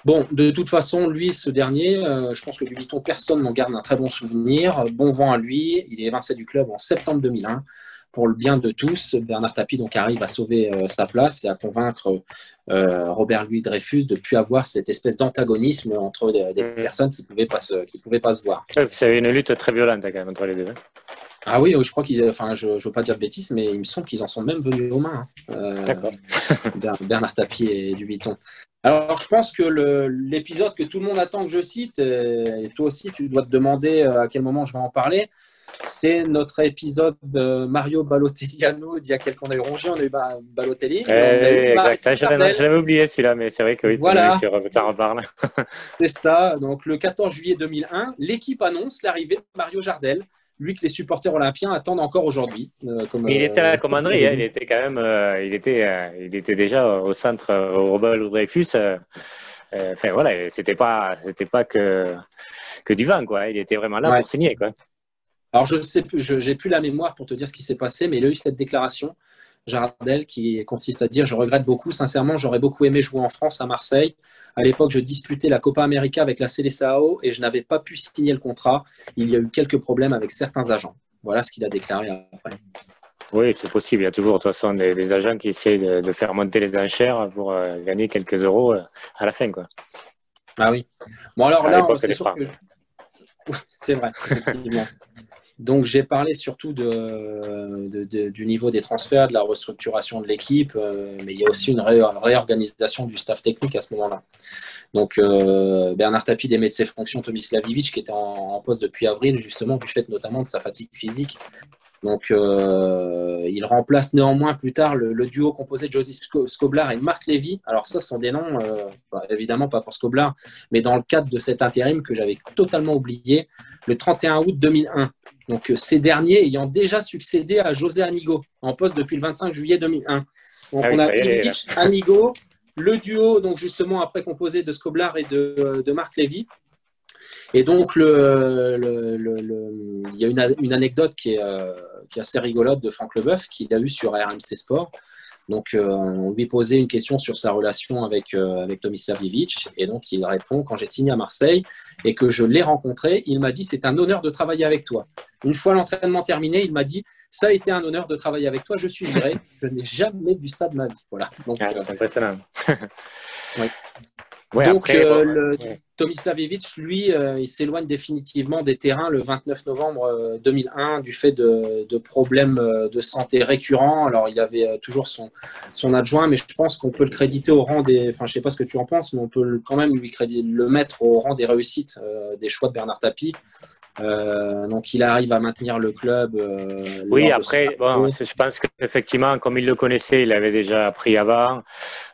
Bon, de toute façon, lui, ce dernier, je pense que Dubiton, personne n'en garde un très bon souvenir. Bon vent à lui, il est évincé du club en septembre 2001. Pour le bien de tous, Bernard Tapie donc arrive à sauver sa place et à convaincre Robert Louis Dreyfus de ne plus avoir cette espèce d'antagonisme entre des personnes qui ne pouvaient pas se voir. C'est une lutte très violente quand même entre les deux. Ah oui, je crois qu'ils, enfin, je ne veux pas dire de bêtises, mais il me semble qu'ils en sont même venus aux mains, hein, D'accord. Bernard Tapie et Dubuisson. Alors, je pense que l'épisode que tout le monde attend que je cite, et toi aussi, tu dois te demander à quel moment je vais en parler, c'est notre épisode de Mario Balotelli-Ano d'il y a quelques. On a eu Rongier, on a eu Balotelli, mais on a eu Mario Exact. Ah, Jardel. je l'avais oublié celui-là, mais c'est vrai que oui, Voilà, tu en reparles. c'est ça. Donc, le 14 juillet 2001, l'équipe annonce l'arrivée de Mario Jardel, lui que les supporters olympiens attendent encore aujourd'hui. Il était à la commanderie, hein, il était quand même, il était déjà au centre, au Robert Dreyfus. Enfin voilà, c'était pas que du vent, quoi. Il était vraiment là Ouais. pour signer, quoi. Alors, je sais plus, j'ai plus la mémoire pour te dire ce qui s'est passé, mais il a eu cette déclaration, Jardel, qui consiste à dire: je regrette beaucoup, sincèrement, j'aurais beaucoup aimé jouer en France, à Marseille. À l'époque, je disputais la Copa América avec la Seleção et je n'avais pas pu signer le contrat. Il y a eu quelques problèmes avec certains agents. Voilà ce qu'il a déclaré après. Oui, c'est possible. Il y a toujours, de toute façon, des agents qui essaient de faire monter les enchères pour gagner quelques euros à la fin, quoi. Ah oui. Bon, alors À là, l'époque c'est des sûr francs. que. C'est vrai, effectivement. Donc, j'ai parlé surtout du niveau des transferts, de la restructuration de l'équipe, mais il y a aussi une réorganisation du staff technique à ce moment-là. Donc, Bernard Tapie démet de ses fonctions Tomislav Ivic, qui était en poste depuis avril, justement, du fait notamment de sa fatigue physique. Donc, il remplace néanmoins plus tard le duo composé de Joseph Skoblar et Marc Lévy. Alors, ça, ce sont des noms, évidemment pas pour Skoblar, mais dans le cadre de cet intérim que j'avais totalement oublié, le 31 août 2001. Donc, ces derniers ayant déjà succédé à José Anigo, en poste depuis le 25 juillet 2001. Donc, Ah oui, on a ça y est, là. Ivic, Anigo, le duo, donc justement, après composé de Skoblar et de Marc Lévy. Et donc, il y a une anecdote qui est assez rigolote de Franck Leboeuf qu'il a eue sur RMC Sport. Donc, on lui posait une question sur sa relation avec Tomislav Ivic. Et donc, il répond: quand j'ai signé à Marseille et que je l'ai rencontré, il m'a dit: c'est un honneur de travailler avec toi. Une fois l'entraînement terminé, il m'a dit: ça a été un honneur de travailler avec toi, je suis viré. Je n'ai jamais vu ça de ma vie. Voilà. Donc, Ah, c'est impressionnant. ouais. Ouais, Donc, après, bon, ouais. Tomislav Ivic, lui, il s'éloigne définitivement des terrains le 29 novembre 2001 du fait de problèmes de santé récurrents. Alors, il avait toujours son adjoint, mais je pense qu'on peut le créditer au rang des. Enfin, je ne sais pas ce que tu en penses, mais on peut quand même le mettre au rang des réussites des choix de Bernard Tapie. Donc, il arrive à maintenir le club. Oui, Lors de son après, bon, je pense qu'effectivement, comme il le connaissait, il avait déjà appris avant.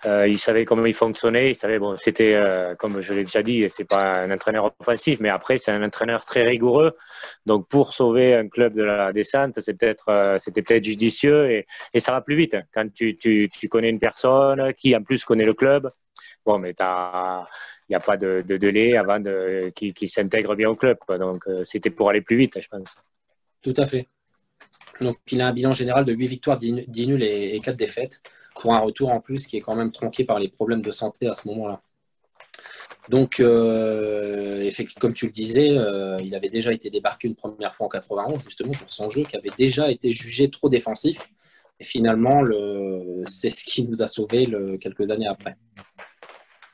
Il savait comment il fonctionnait. Il savait, bon, c'était, comme je l'ai déjà dit, c'est pas un entraîneur offensif, mais après, c'est un entraîneur très rigoureux. Donc, pour sauver un club de la descente, c'était peut-être judicieux et ça va plus vite. Quand tu connais une personne qui, en plus, connaît le club, bon, mais il n'y a pas de délai avant qu'il s'intègre bien au club, quoi. Donc, c'était pour aller plus vite, je pense. Tout à fait. Donc, il a un bilan général de 8 victoires, 10 nuls et 4 défaites, pour un retour en plus qui est quand même tronqué par les problèmes de santé à ce moment-là. Donc, effectivement, comme tu le disais, il avait déjà été débarqué une première fois en 91, justement pour son jeu qui avait déjà été jugé trop défensif. Et finalement, c'est ce qui nous a sauvés quelques années après.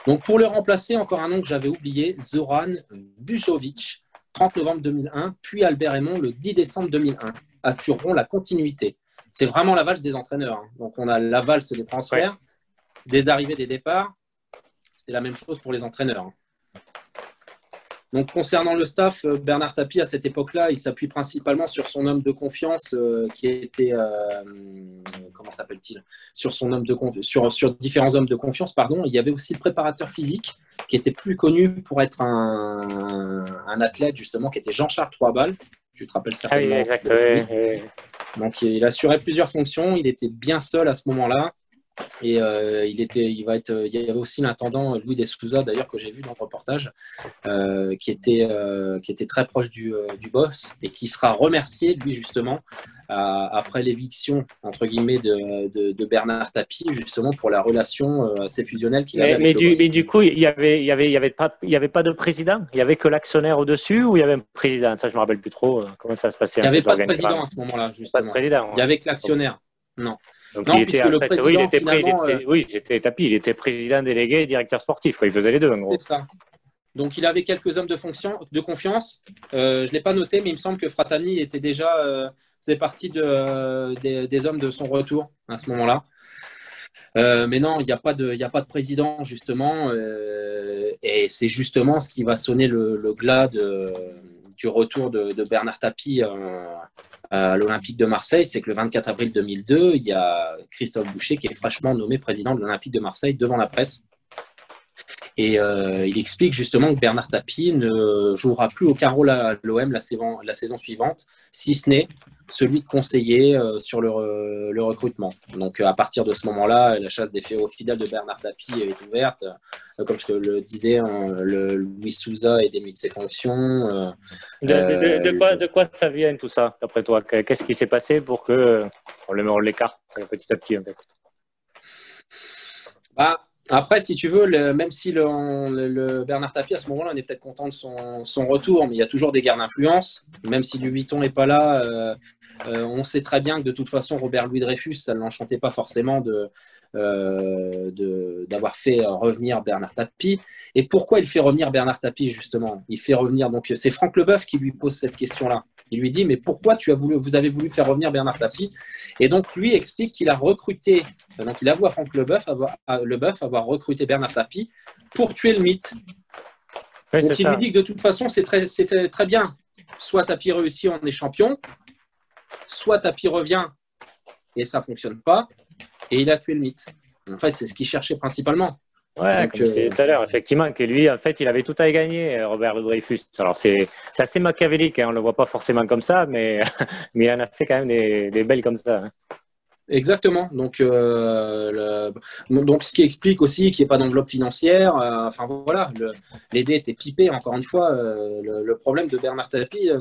Donc, pour le remplacer, encore un nom que j'avais oublié, Zoran Vujovic, 30 novembre 2001, puis Albert Raymond le 10 décembre 2001, assureront la continuité. C'est vraiment la valse des entraîneurs. Hein. Donc, on a la valse des transferts, des arrivées, des départs. C'était la même chose pour les entraîneurs. Hein. Donc, concernant le staff, Bernard Tapie, à cette époque-là, il s'appuie principalement sur son homme de confiance qui était, comment s'appelle-t-il, sur son homme de sur différents hommes de confiance, pardon. Il y avait aussi le préparateur physique qui était plus connu pour être un athlète, justement, qui était Jean-Charles Troisbal. Tu te rappelles certainement. Ah oui, exact. Oui. Donc, il assurait plusieurs fonctions. Il était bien seul à ce moment-là. Et il y avait aussi l'intendant Louis de Souza, d'ailleurs, que j'ai vu dans le reportage, qui était très proche du boss et qui sera remercié, lui, justement, après l'éviction, entre guillemets, de Bernard Tapie, justement, pour la relation assez fusionnelle qu'il avait avec le boss. Mais du coup, il y avait pas de président. Il y avait que l'actionnaire au-dessus ou il y avait un président? Ça, je me rappelle plus trop. Comment ça se passait? Il n'y avait pas de président à ce moment-là, justement. Pas de président. Il y avait que l'actionnaire. Non. Donc, non, il puisque était, le en fait, président, finalement… oui, c'était Tapie. Il était président délégué et directeur sportif. Quoi. Il faisait les deux, en gros. C'est ça. Donc, il avait quelques hommes de confiance. Je ne l'ai pas noté, mais il me semble que Fratani était déjà faisait partie des hommes de son retour à ce moment-là. Mais non, il n'y a pas de président, justement. Et c'est justement ce qui va sonner le glas du retour de Bernard Tapie à l'Olympique de Marseille. C'est que le 24 avril 2002, il y a Christophe Boucher qui est fraîchement nommé président de l'Olympique de Marseille devant la presse. Et il explique justement que Bernard Tapie ne jouera plus aucun rôle à l'OM la saison suivante, si ce n'est celui de conseiller sur le recrutement. Donc à partir de ce moment-là, la chasse des fidèles de Bernard Tapie est ouverte. Comme je te le disais, Luis Souza est démis de ses fonctions. De quoi ça vient tout ça, d'après toi? Qu'est-ce qui s'est passé pour qu'on on l'écarte petit à petit en fait? Après, si tu veux, même si le Bernard Tapie, à ce moment-là, on est peut-être content de son retour, mais il y a toujours des guerres d'influence. Même si Louis Vuitton n'est pas là, on sait très bien que de toute façon, Robert Louis Dreyfus, ça ne l'enchantait pas forcément d'avoir fait revenir Bernard Tapie. Et pourquoi il fait revenir Bernard Tapie, justement? Il fait revenir, donc c'est Franck Leboeuf qui lui pose cette question-là. Il lui dit, mais pourquoi vous avez voulu faire revenir Bernard Tapie? Et donc, lui explique qu'il a recruté, donc il avoue à Franck Leboeuf avoir recruté Bernard Tapie pour tuer le mythe. Oui, donc, il lui dit que de toute façon, c'était très bien. Soit Tapie réussit, on est champion, soit Tapie revient et ça ne fonctionne pas, et il a tué le mythe. En fait, c'est ce qu'il cherchait principalement. Ouais, comme je disais tout à l'heure, effectivement, que lui, en fait, il avait tout à y gagner, Robert Dreyfus. Alors, c'est assez machiavélique, hein, on ne le voit pas forcément comme ça, mais il en a fait quand même des belles comme ça. Hein. Exactement. Donc, ce qui explique aussi qu'il n'y ait pas d'enveloppe financière. Enfin, voilà, les dés étaient pipés, encore une fois. Le problème de Bernard Tapie,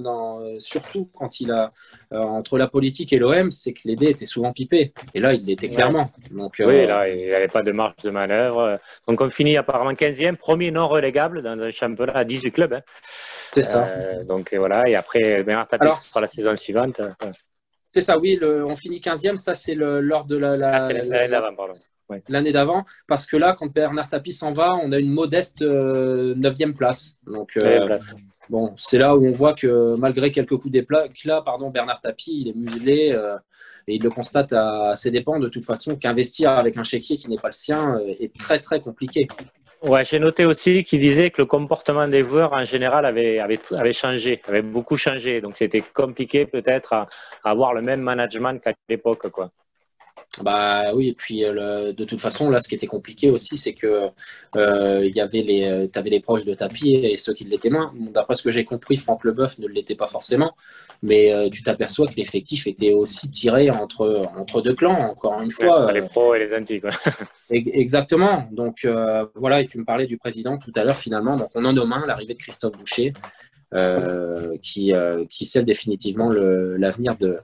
surtout quand il a entre la politique et l'OM, c'est que les dés étaient souvent pipés. Et là, il l'était clairement. Donc, oui, là, il n'y avait pas de marge de manœuvre. Donc, on finit apparemment 15e, premier non relégable dans un championnat à 18 clubs. Hein. C'est ça. Donc, voilà. Et après, Bernard Tapie sera la saison suivante. C'est ça, oui, on finit 15e, ça c'est lors de l'année d'avant, pardon. Ouais. L'année d'avant, parce que là, quand Bernard Tapie s'en va, on a une modeste 9e place. Donc, bon, c'est là où on voit que malgré quelques coups d'éclat, Bernard Tapie, il est muselé et il le constate à ses dépens de toute façon qu'investir avec un chéquier qui n'est pas le sien est très très compliqué. Ouais, j'ai noté aussi qu'il disait que le comportement des joueurs en général avait changé, avait beaucoup changé. Donc c'était compliqué peut-être à avoir le même management qu'à l'époque, quoi. Bah oui, et puis de toute façon, là, ce qui était compliqué aussi, c'est que t'avais les proches de Tapie et ceux qui l'étaient moins. D'après ce que j'ai compris, Franck Leboeuf ne l'était pas forcément, mais tu t'aperçois que l'effectif était aussi tiré entre deux clans, encore une fois. Entre les pros et les anti, quoi. Exactement. Donc voilà, et tu me parlais du président tout à l'heure, finalement. Donc on en nomme un, l'arrivée de Christophe Boucher, qui scelle définitivement l'avenir de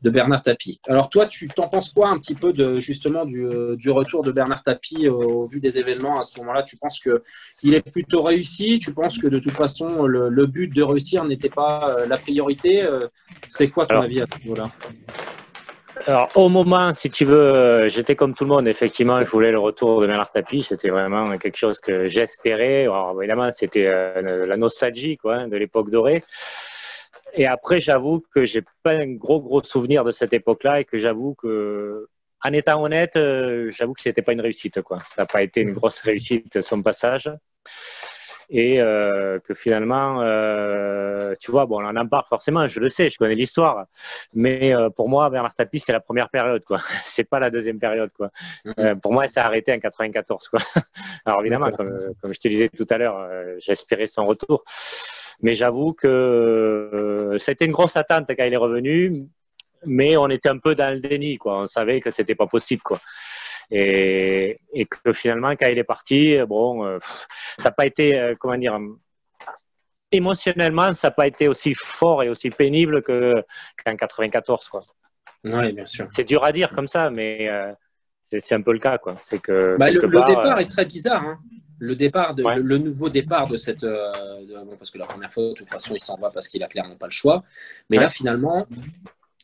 Bernard Tapie. Alors toi, tu t'en penses quoi un petit peu justement du retour de Bernard Tapie au vu des événements à ce moment-là? Tu penses qu'il est plutôt réussi? Tu penses que de toute façon, le but de réussir n'était pas la priorité? C'est quoi ton avis à ce niveau-là? Alors, au moment, si tu veux, j'étais comme tout le monde. Effectivement, je voulais le retour de Bernard Tapie. C'était vraiment quelque chose que j'espérais. Alors, évidemment, c'était la nostalgie, quoi, hein, de l'époque dorée. Et après, j'avoue que j'ai pas un gros souvenir de cette époque-là et que j'avoue que, en étant honnête, j'avoue que c'était pas une réussite, quoi. Ça n'a pas été une grosse réussite, son passage. Et que finalement, tu vois, bon, on en parle forcément, je le sais, je connais l'histoire, mais pour moi, Bernard Tapie, c'est la première période, quoi. C'est pas la deuxième période, quoi. Pour moi, ça a arrêté en 94, quoi. Alors évidemment, comme je te disais tout à l'heure, j'espérais son retour, mais j'avoue que c'était une grosse attente quand il est revenu, mais on était un peu dans le déni, quoi. On savait que c'était pas possible, quoi. Et que finalement, quand il est parti, bon, ça n'a pas été, comment dire, émotionnellement, ça n'a pas été aussi fort et aussi pénible qu'en 94, quoi. Oui, bien sûr. C'est dur à dire comme ça, mais c'est un peu le cas, quoi. C'est que le départ est très bizarre, hein. Le départ, le nouveau départ de cette, bon, parce que la première fois, de toute façon, il s'en va parce qu'il a clairement pas le choix. Mais là, finalement,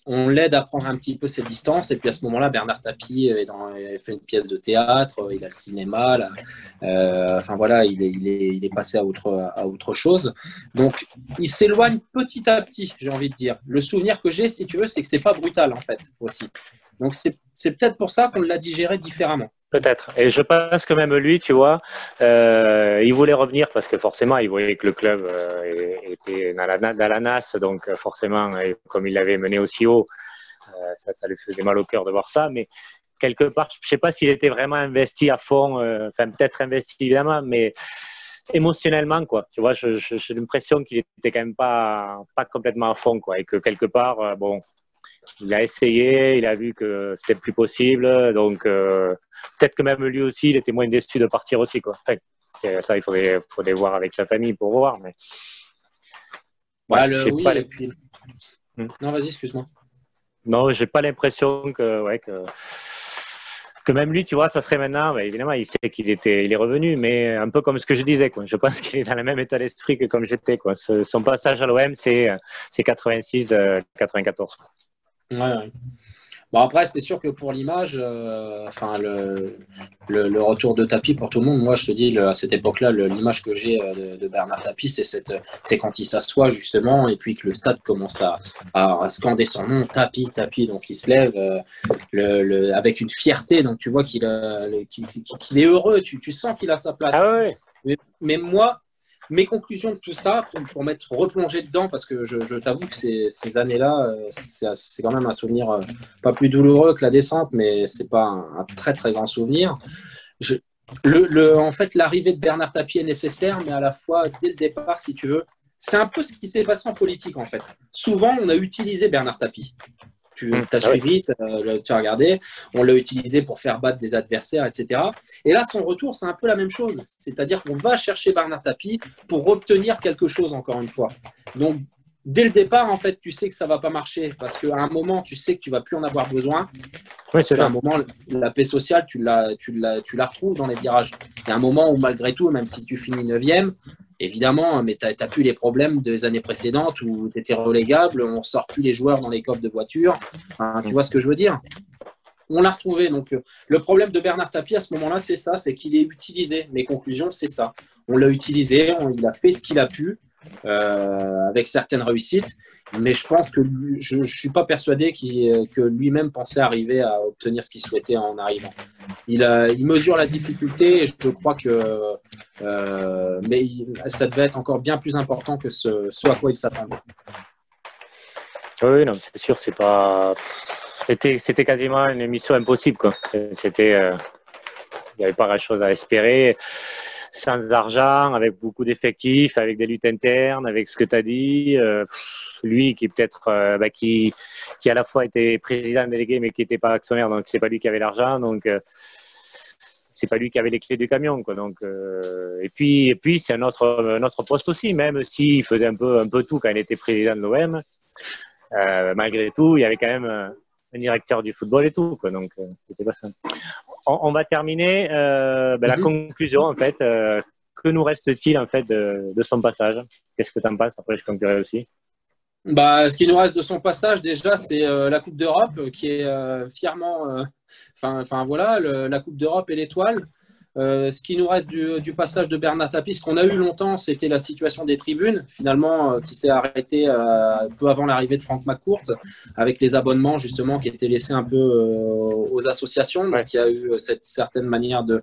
on l'aide à prendre un petit peu ses distances. Et puis à ce moment-là, Bernard Tapie il fait une pièce de théâtre, il a le cinéma. Là, enfin voilà, il est passé à autre chose. Donc il s'éloigne petit à petit, j'ai envie de dire. Le souvenir que j'ai, si tu veux, c'est que c'est pas brutal en fait aussi. Donc c'est peut-être pour ça qu'on l'a digéré différemment. Peut-être. Et je pense que même lui, tu vois, il voulait revenir parce que forcément, il voyait que le club était dans la nasse. Donc forcément, comme il l'avait mené aussi haut, ça lui faisait mal au cœur de voir ça. Mais quelque part, je ne sais pas s'il était vraiment investi à fond. Enfin, peut-être investi évidemment, mais émotionnellement, quoi. Tu vois, j'ai l'impression qu'il était quand même pas complètement à fond, quoi. Et que quelque part, bon, il a essayé, il a vu que c'était plus possible. Donc peut-être que même lui aussi, il était moins déçu de partir aussi, quoi. Enfin, ça, il faudrait voir avec sa famille pour voir. Mais ouais, j'ai oui, pas et puis... Non, vas-y, excuse-moi. Non, j'ai pas l'impression que même lui, tu vois, ça serait maintenant. Bah, évidemment, il sait il est revenu, mais un peu comme ce que je disais, quoi. Je pense qu'il est dans le même état d'esprit que comme j'étais, quoi. Son passage à l'OM, c'est 86, 94. Quoi. Ouais. Bon, après, c'est sûr que pour l'image, enfin le retour de Tapie pour tout le monde, moi je te dis, à cette époque-là, l'image que j'ai de Bernard Tapie, c'est quand il s'assoit justement et puis que le stade commence à scander son nom, Tapie, Tapie, donc il se lève avec une fierté, donc tu vois qu'il est heureux, tu sens qu'il a sa place. Ah ouais. Mais moi, mes conclusions de tout ça, pour m'être replongé dedans, parce que je t'avoue que ces années-là, c'est quand même un souvenir pas plus douloureux que la descente, mais c'est pas un très très grand souvenir. En fait, l'arrivée de Bernard Tapie est nécessaire, mais à la fois, dès le départ, si tu veux, c'est un peu ce qui s'est passé en politique, en fait. Souvent, on a utilisé Bernard Tapie. Tu as suivi, tu as regardé, on l'a utilisé pour faire battre des adversaires, etc. Et là, son retour, c'est un peu la même chose. C'est-à-dire qu'on va chercher Bernard Tapie pour obtenir quelque chose, encore une fois. Donc, dès le départ, en fait, tu sais que ça ne va pas marcher parce qu'à un moment, tu sais que tu ne vas plus en avoir besoin. Oui, c'est ça. À un moment, la paix sociale, tu la retrouves dans les virages. Il y a un moment où, malgré tout, même si tu finis 9e, évidemment, mais tu n'as plus les problèmes des années précédentes où tu étais relégable, on ne sort plus les joueurs dans les coffres de voiture. Enfin, tu vois ce que je veux dire? On l'a retrouvé. Donc, le problème de Bernard Tapie à ce moment-là, c'est ça, c'est qu'il est utilisé. Mes conclusions, c'est ça. On l'a utilisé, il a fait ce qu'il a pu avec certaines réussites. Mais je pense que je ne suis pas persuadé que lui-même pensait arriver à obtenir ce qu'il souhaitait en arrivant. Il mesure la difficulté et je crois que mais ça devait être encore bien plus important que ce à quoi il s'attendait. Oui, non, c'est sûr, c'était quasiment une mission impossible, quoi. Il n'y avait pas grand-chose à espérer. Sans argent, avec beaucoup d'effectifs, avec des luttes internes, avec ce que tu as dit. Lui qui peut-être qui à la fois était président délégué mais qui n'était pas actionnaire, donc c'est pas lui qui avait l'argent, donc c'est pas lui qui avait les clés du camion, quoi. Donc et puis c'est un autre poste aussi, même s'il faisait un peu tout quand il était président de l'OM. Malgré tout, il y avait quand même un directeur du football et tout, quoi. Donc c'était pas simple. On va terminer la conclusion, en fait. Que nous reste-t-il, en fait, de son passage? Qu'est-ce que tu en penses? Après, je conclurai aussi. Ce qui nous reste de son passage, déjà, c'est la Coupe d'Europe qui est fièrement… voilà, la Coupe d'Europe et l'étoile. Ce qui nous reste du passage de Bernard Tapie, ce qu'on a eu longtemps, c'était la situation des tribunes, finalement, qui s'est arrêtée peu avant l'arrivée de Franck McCourt, avec les abonnements, justement, qui étaient laissés un peu aux associations. Donc, il y a eu cette certaine manière de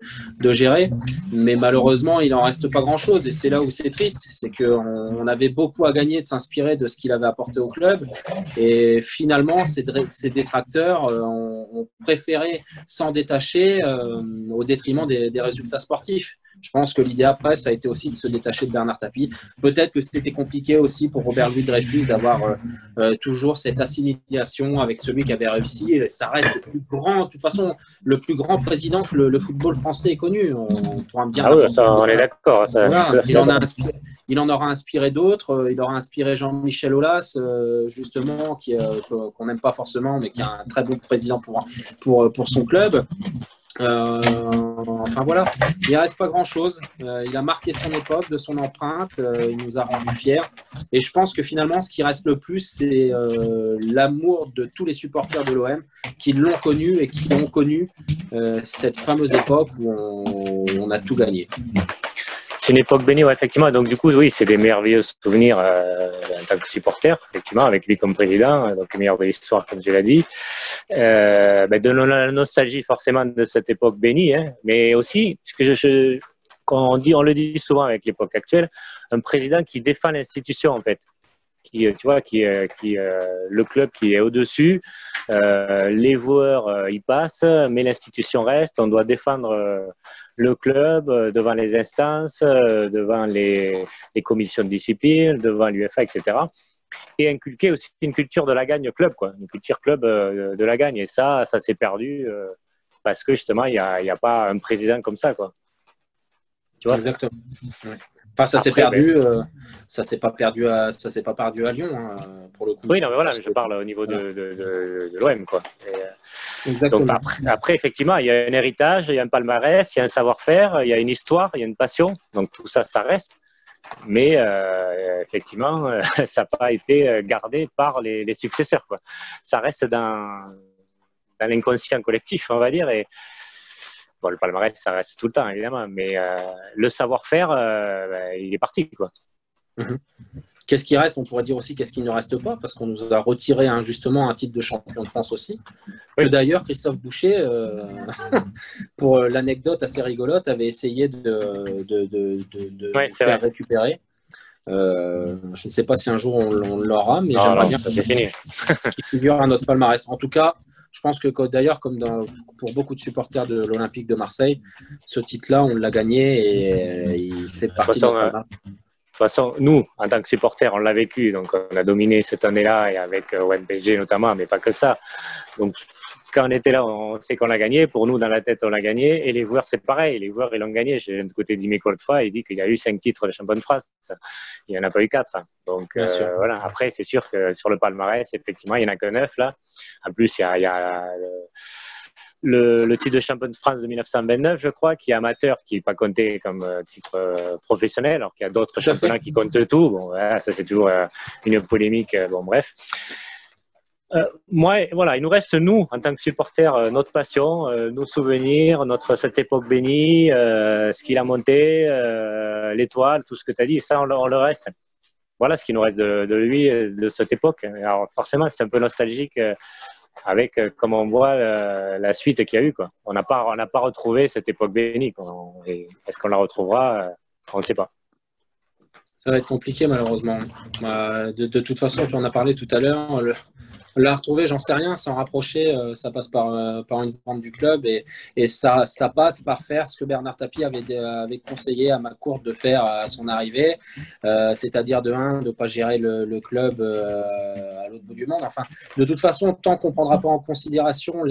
gérer. Mais malheureusement, il n'en reste pas grand-chose. Et c'est là où c'est triste. C'est qu'on avait beaucoup à gagner de s'inspirer de ce qu'il avait apporté au club. Et finalement, ces détracteurs ont préféré s'en détacher au détriment des résultats sportifs. Je pense que l'idée après, ça a été aussi de se détacher de Bernard Tapie. Peut-être que c'était compliqué aussi pour Robert Louis Dreyfus d'avoir toujours cette assimilation avec celui qui avait réussi. Et ça reste le plus grand, de toute façon, le plus grand président que le football français ait connu. On pourra me dire. Ah oui, ça, on est d'accord. Voilà, il en aura inspiré d'autres. Il aura inspiré Jean-Michel Aulas, justement, qu'on n'aime pas forcément, mais qui est un très bon président pour son club. Enfin voilà, il ne reste pas grand-chose. Il a marqué son époque de son empreinte, il nous a rendus fiers. Et je pense que finalement, ce qui reste le plus, c'est l'amour de tous les supporters de l'OM qui l'ont connu et qui ont connu cette fameuse époque où on a tout gagné. C'est une époque bénie, ouais, effectivement. Donc, du coup, oui, c'est des merveilleux souvenirs en tant que supporter, effectivement, avec lui comme président, donc le meilleur de l'histoire, comme je l'ai dit. De la nostalgie, forcément, de cette époque bénie, hein, mais aussi, ce que quand on le dit souvent avec l'époque actuelle, un président qui défend l'institution, en fait. Tu vois, le club qui est au-dessus, les joueurs y passent, mais l'institution reste. On doit défendre le club devant les instances, devant les commissions de discipline, devant l'UEFA, etc. Et inculquer aussi une culture de la gagne club, quoi, une culture club de la gagne. Et ça s'est perdu parce que justement, il y a pas un président comme ça, quoi. Tu vois. Exactement. Ouais. Enfin, ça s'est perdu. Ça s'est pas perdu ça s'est pas perdu à Lyon, hein, pour le coup. Oui, non, mais voilà, je parle au niveau de l'OM, quoi. Donc Exactement. après, effectivement, il y a un héritage, il y a un palmarès, il y a un savoir-faire, il y a une histoire, il y a une passion. Donc tout ça, ça reste. Mais effectivement, ça n'a pas été gardé par les successeurs, quoi. Ça reste dans l'inconscient collectif, on va dire. Et bon, le palmarès, ça reste tout le temps, évidemment. Mais le savoir-faire, il est parti, quoi. Mm-hmm. Qu'est-ce qui reste? On pourrait dire aussi qu'est-ce qui ne reste pas, parce qu'on nous a retiré injustement un titre de champion de France aussi. Oui. Que d'ailleurs, Christophe Boucher, pour l'anecdote assez rigolote, avait essayé de faire récupérer. Je ne sais pas si un jour on l'aura, mais j'aimerais bien qu'il figure à notre palmarès. En tout cas, je pense que d'ailleurs, comme pour beaucoup de supporters de l'Olympique de Marseille, ce titre-là, on l'a gagné et il fait partie de notre palmarès. De toute façon, nous, en tant que supporters, on l'a vécu. Donc, on a dominé cette année-là et avec OM-PSG notamment, mais pas que ça. Donc, quand on était là, on sait qu'on l'a gagné. Pour nous, dans la tête, on l'a gagné. Et les joueurs, c'est pareil. Les joueurs, ils l'ont gagné. J'ai d'un côté dit l'autre fois, il dit qu'il y a eu 5 titres de champion de France. Il n'y en a pas eu 4. Donc, voilà. Après, c'est sûr que sur le palmarès, effectivement, il n'y en a que 9 là. En plus, il y a le titre de champion de France de 1929, je crois, qui est amateur, qui n'est pas compté comme titre professionnel, alors qu'il y a d'autres championnats qui comptent tout. Bon, voilà, ça, c'est toujours une polémique. Bon, bref. Moi, voilà, il nous reste, nous, en tant que supporters, notre passion, nos souvenirs, cette époque bénie, ce qu'il a monté, l'étoile, tout ce que tu as dit, ça, on le reste. Voilà ce qui nous reste de lui, de cette époque. Alors, forcément, c'est un peu nostalgique. Avec, comme on voit, la suite qu'il y a eu, quoi. On n'a pas retrouvé cette époque bénie. Est-ce qu'on la retrouvera? On ne sait pas. Ça va être compliqué, malheureusement. De toute façon, tu en as parlé tout à l'heure. La retrouver, j'en sais rien, s'en rapprocher, ça passe par une vente du club et ça passe par faire ce que Bernard Tapie avait conseillé à McCourt de faire à son arrivée, c'est-à-dire de ne pas gérer le club à l'autre bout du monde. Enfin, de toute façon, tant qu'on ne prendra pas en considération,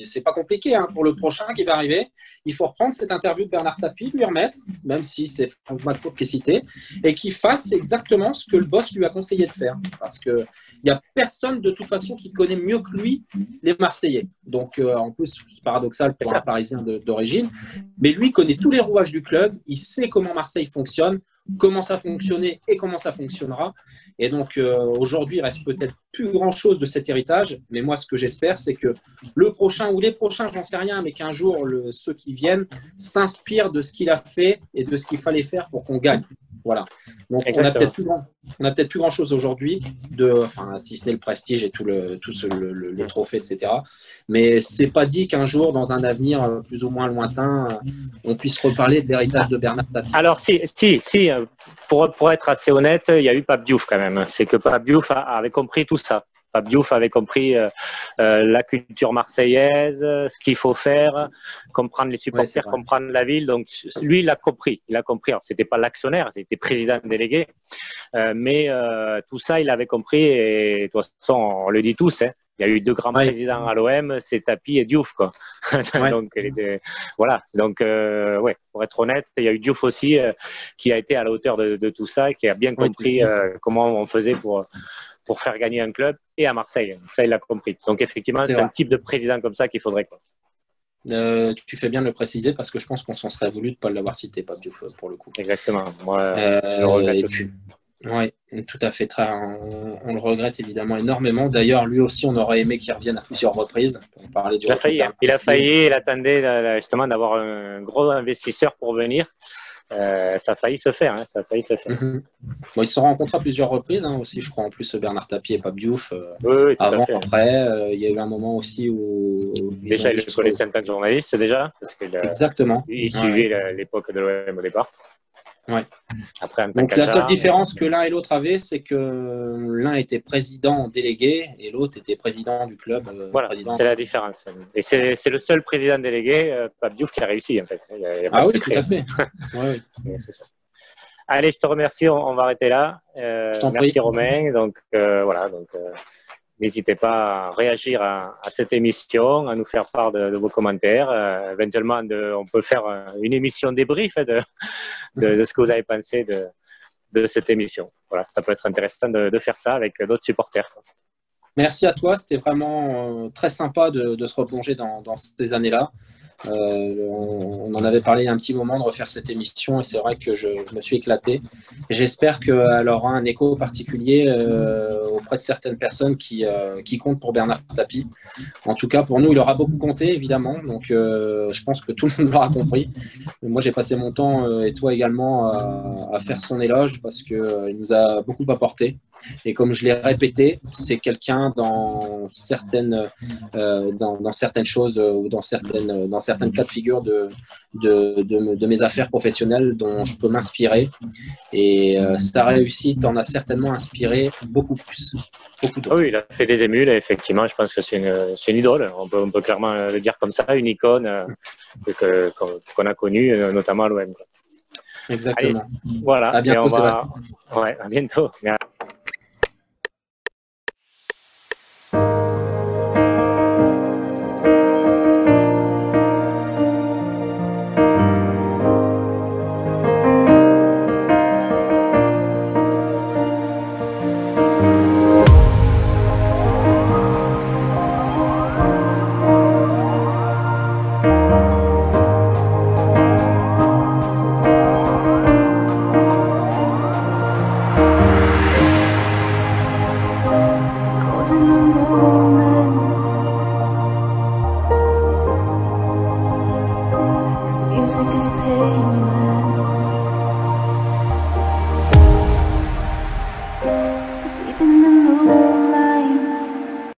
c'est pas compliqué, hein, pour le prochain qui va arriver, il faut reprendre cette interview de Bernard Tapie, lui remettre, même si c'est Franck McCourt qui est cité, et qu'il fasse exactement ce que le boss lui a conseillé de faire. Parce qu'il n'y a personne de toute façon qui connaît mieux que lui les Marseillais. Donc, en plus, c'est paradoxal pour un Parisien d'origine, mais lui connaît tous les rouages du club, il sait comment Marseille fonctionne, comment ça fonctionnait et comment ça fonctionnera. Et donc, aujourd'hui, il reste peut-être plus grand-chose de cet héritage, mais moi, ce que j'espère, c'est que le prochain ou les prochains, j'en sais rien, mais qu'un jour, ceux qui viennent s'inspirent de ce qu'il a fait et de ce qu'il fallait faire pour qu'on gagne. Voilà. Donc, on n'a peut-être plus grand-chose aujourd'hui, si ce n'est le prestige et tous les trophées, etc. Mais c'est pas dit qu'un jour, dans un avenir plus ou moins lointain, on puisse reparler de l'héritage de Bernard Tapie. Alors, si, pour être assez honnête, il y a eu Pape Diouf quand même. C'est que Pape Diouf avait compris tout ça. Pape Diouf avait compris la culture marseillaise, ce qu'il faut faire, comprendre les supporters, comprendre la ville. Donc, lui, il a compris. Alors, c'était pas l'actionnaire, c'était président délégué. Mais tout ça, il avait compris. Et de toute façon, on le dit tous, hein. Il y a eu 2 grands présidents à l'OM, c'est Tapie et Diouf, quoi. Donc, voilà. Donc, pour être honnête, il y a eu Diouf aussi qui a été à la hauteur de tout ça, qui a bien compris comment on faisait pour faire gagner un club et à Marseille. Ça, il l'a compris. Donc, effectivement, c'est un type de président comme ça qu'il faudrait, quoi. Tu fais bien de le préciser parce que je pense qu'on s'en serait voulu de ne pas l'avoir cité, Pape Diouf, pour le coup. Exactement. Moi, je le regrette aussi. Oui, tout à fait. On le regrette évidemment énormément. D'ailleurs, lui aussi, on aurait aimé qu'il revienne à plusieurs reprises. On parlait du il a failli, il attendait justement d'avoir un gros investisseur pour venir. Ça a failli se faire. Hein, ça a failli se faire. Bon, ils se sont rencontrés à plusieurs reprises aussi, je crois, en plus Bernard Tapie et Pape Diouf. Oui, avant, après, il y a eu un moment aussi où... Déjà, il le connaissait en tant que journaliste, déjà. Parce exactement. Il suivait l'époque de l'OM au départ. Ouais. Après, donc la seule différence que l'un et l'autre avaient, c'est que l'un était président délégué et l'autre était président du club. Voilà, c'est la différence. Et c'est le seul président délégué, Pape Diouf, qui a réussi en fait. Il y a ah oui, tout à fait. Ouais, oui. C'est ça. Allez, je te remercie. On va arrêter là. Merci Romain. Donc voilà. N'hésitez pas à réagir à cette émission, à nous faire part de vos commentaires. Éventuellement, on peut faire une émission débrief de ce que vous avez pensé de cette émission. Voilà, ça peut être intéressant de faire ça avec d'autres supporters. Merci à toi. C'était vraiment très sympa de se replonger dans ces années-là. On en avait parlé il y a un petit moment de refaire cette émission et c'est vrai que je me suis éclaté et j'espère qu'elle aura un écho particulier auprès de certaines personnes qui comptent pour Bernard Tapie. En tout cas pour nous il aura beaucoup compté évidemment, donc je pense que tout le monde l'aura compris. Mais moi j'ai passé mon temps et toi également à faire son éloge parce qu'il nous a beaucoup apporté. Et comme je l'ai répété, c'est quelqu'un dans certaines choses ou dans certains cas de figure de mes affaires professionnelles dont je peux m'inspirer. Et sa réussite en a certainement inspiré beaucoup plus. Oui, il a fait des émules. Effectivement, je pense que c'est une idole. On peut clairement le dire comme ça, une icône qu'on a connue, notamment à l'OM. Exactement. Allez, voilà. À bientôt, Sébastien. Ouais, à bientôt. Music is pain.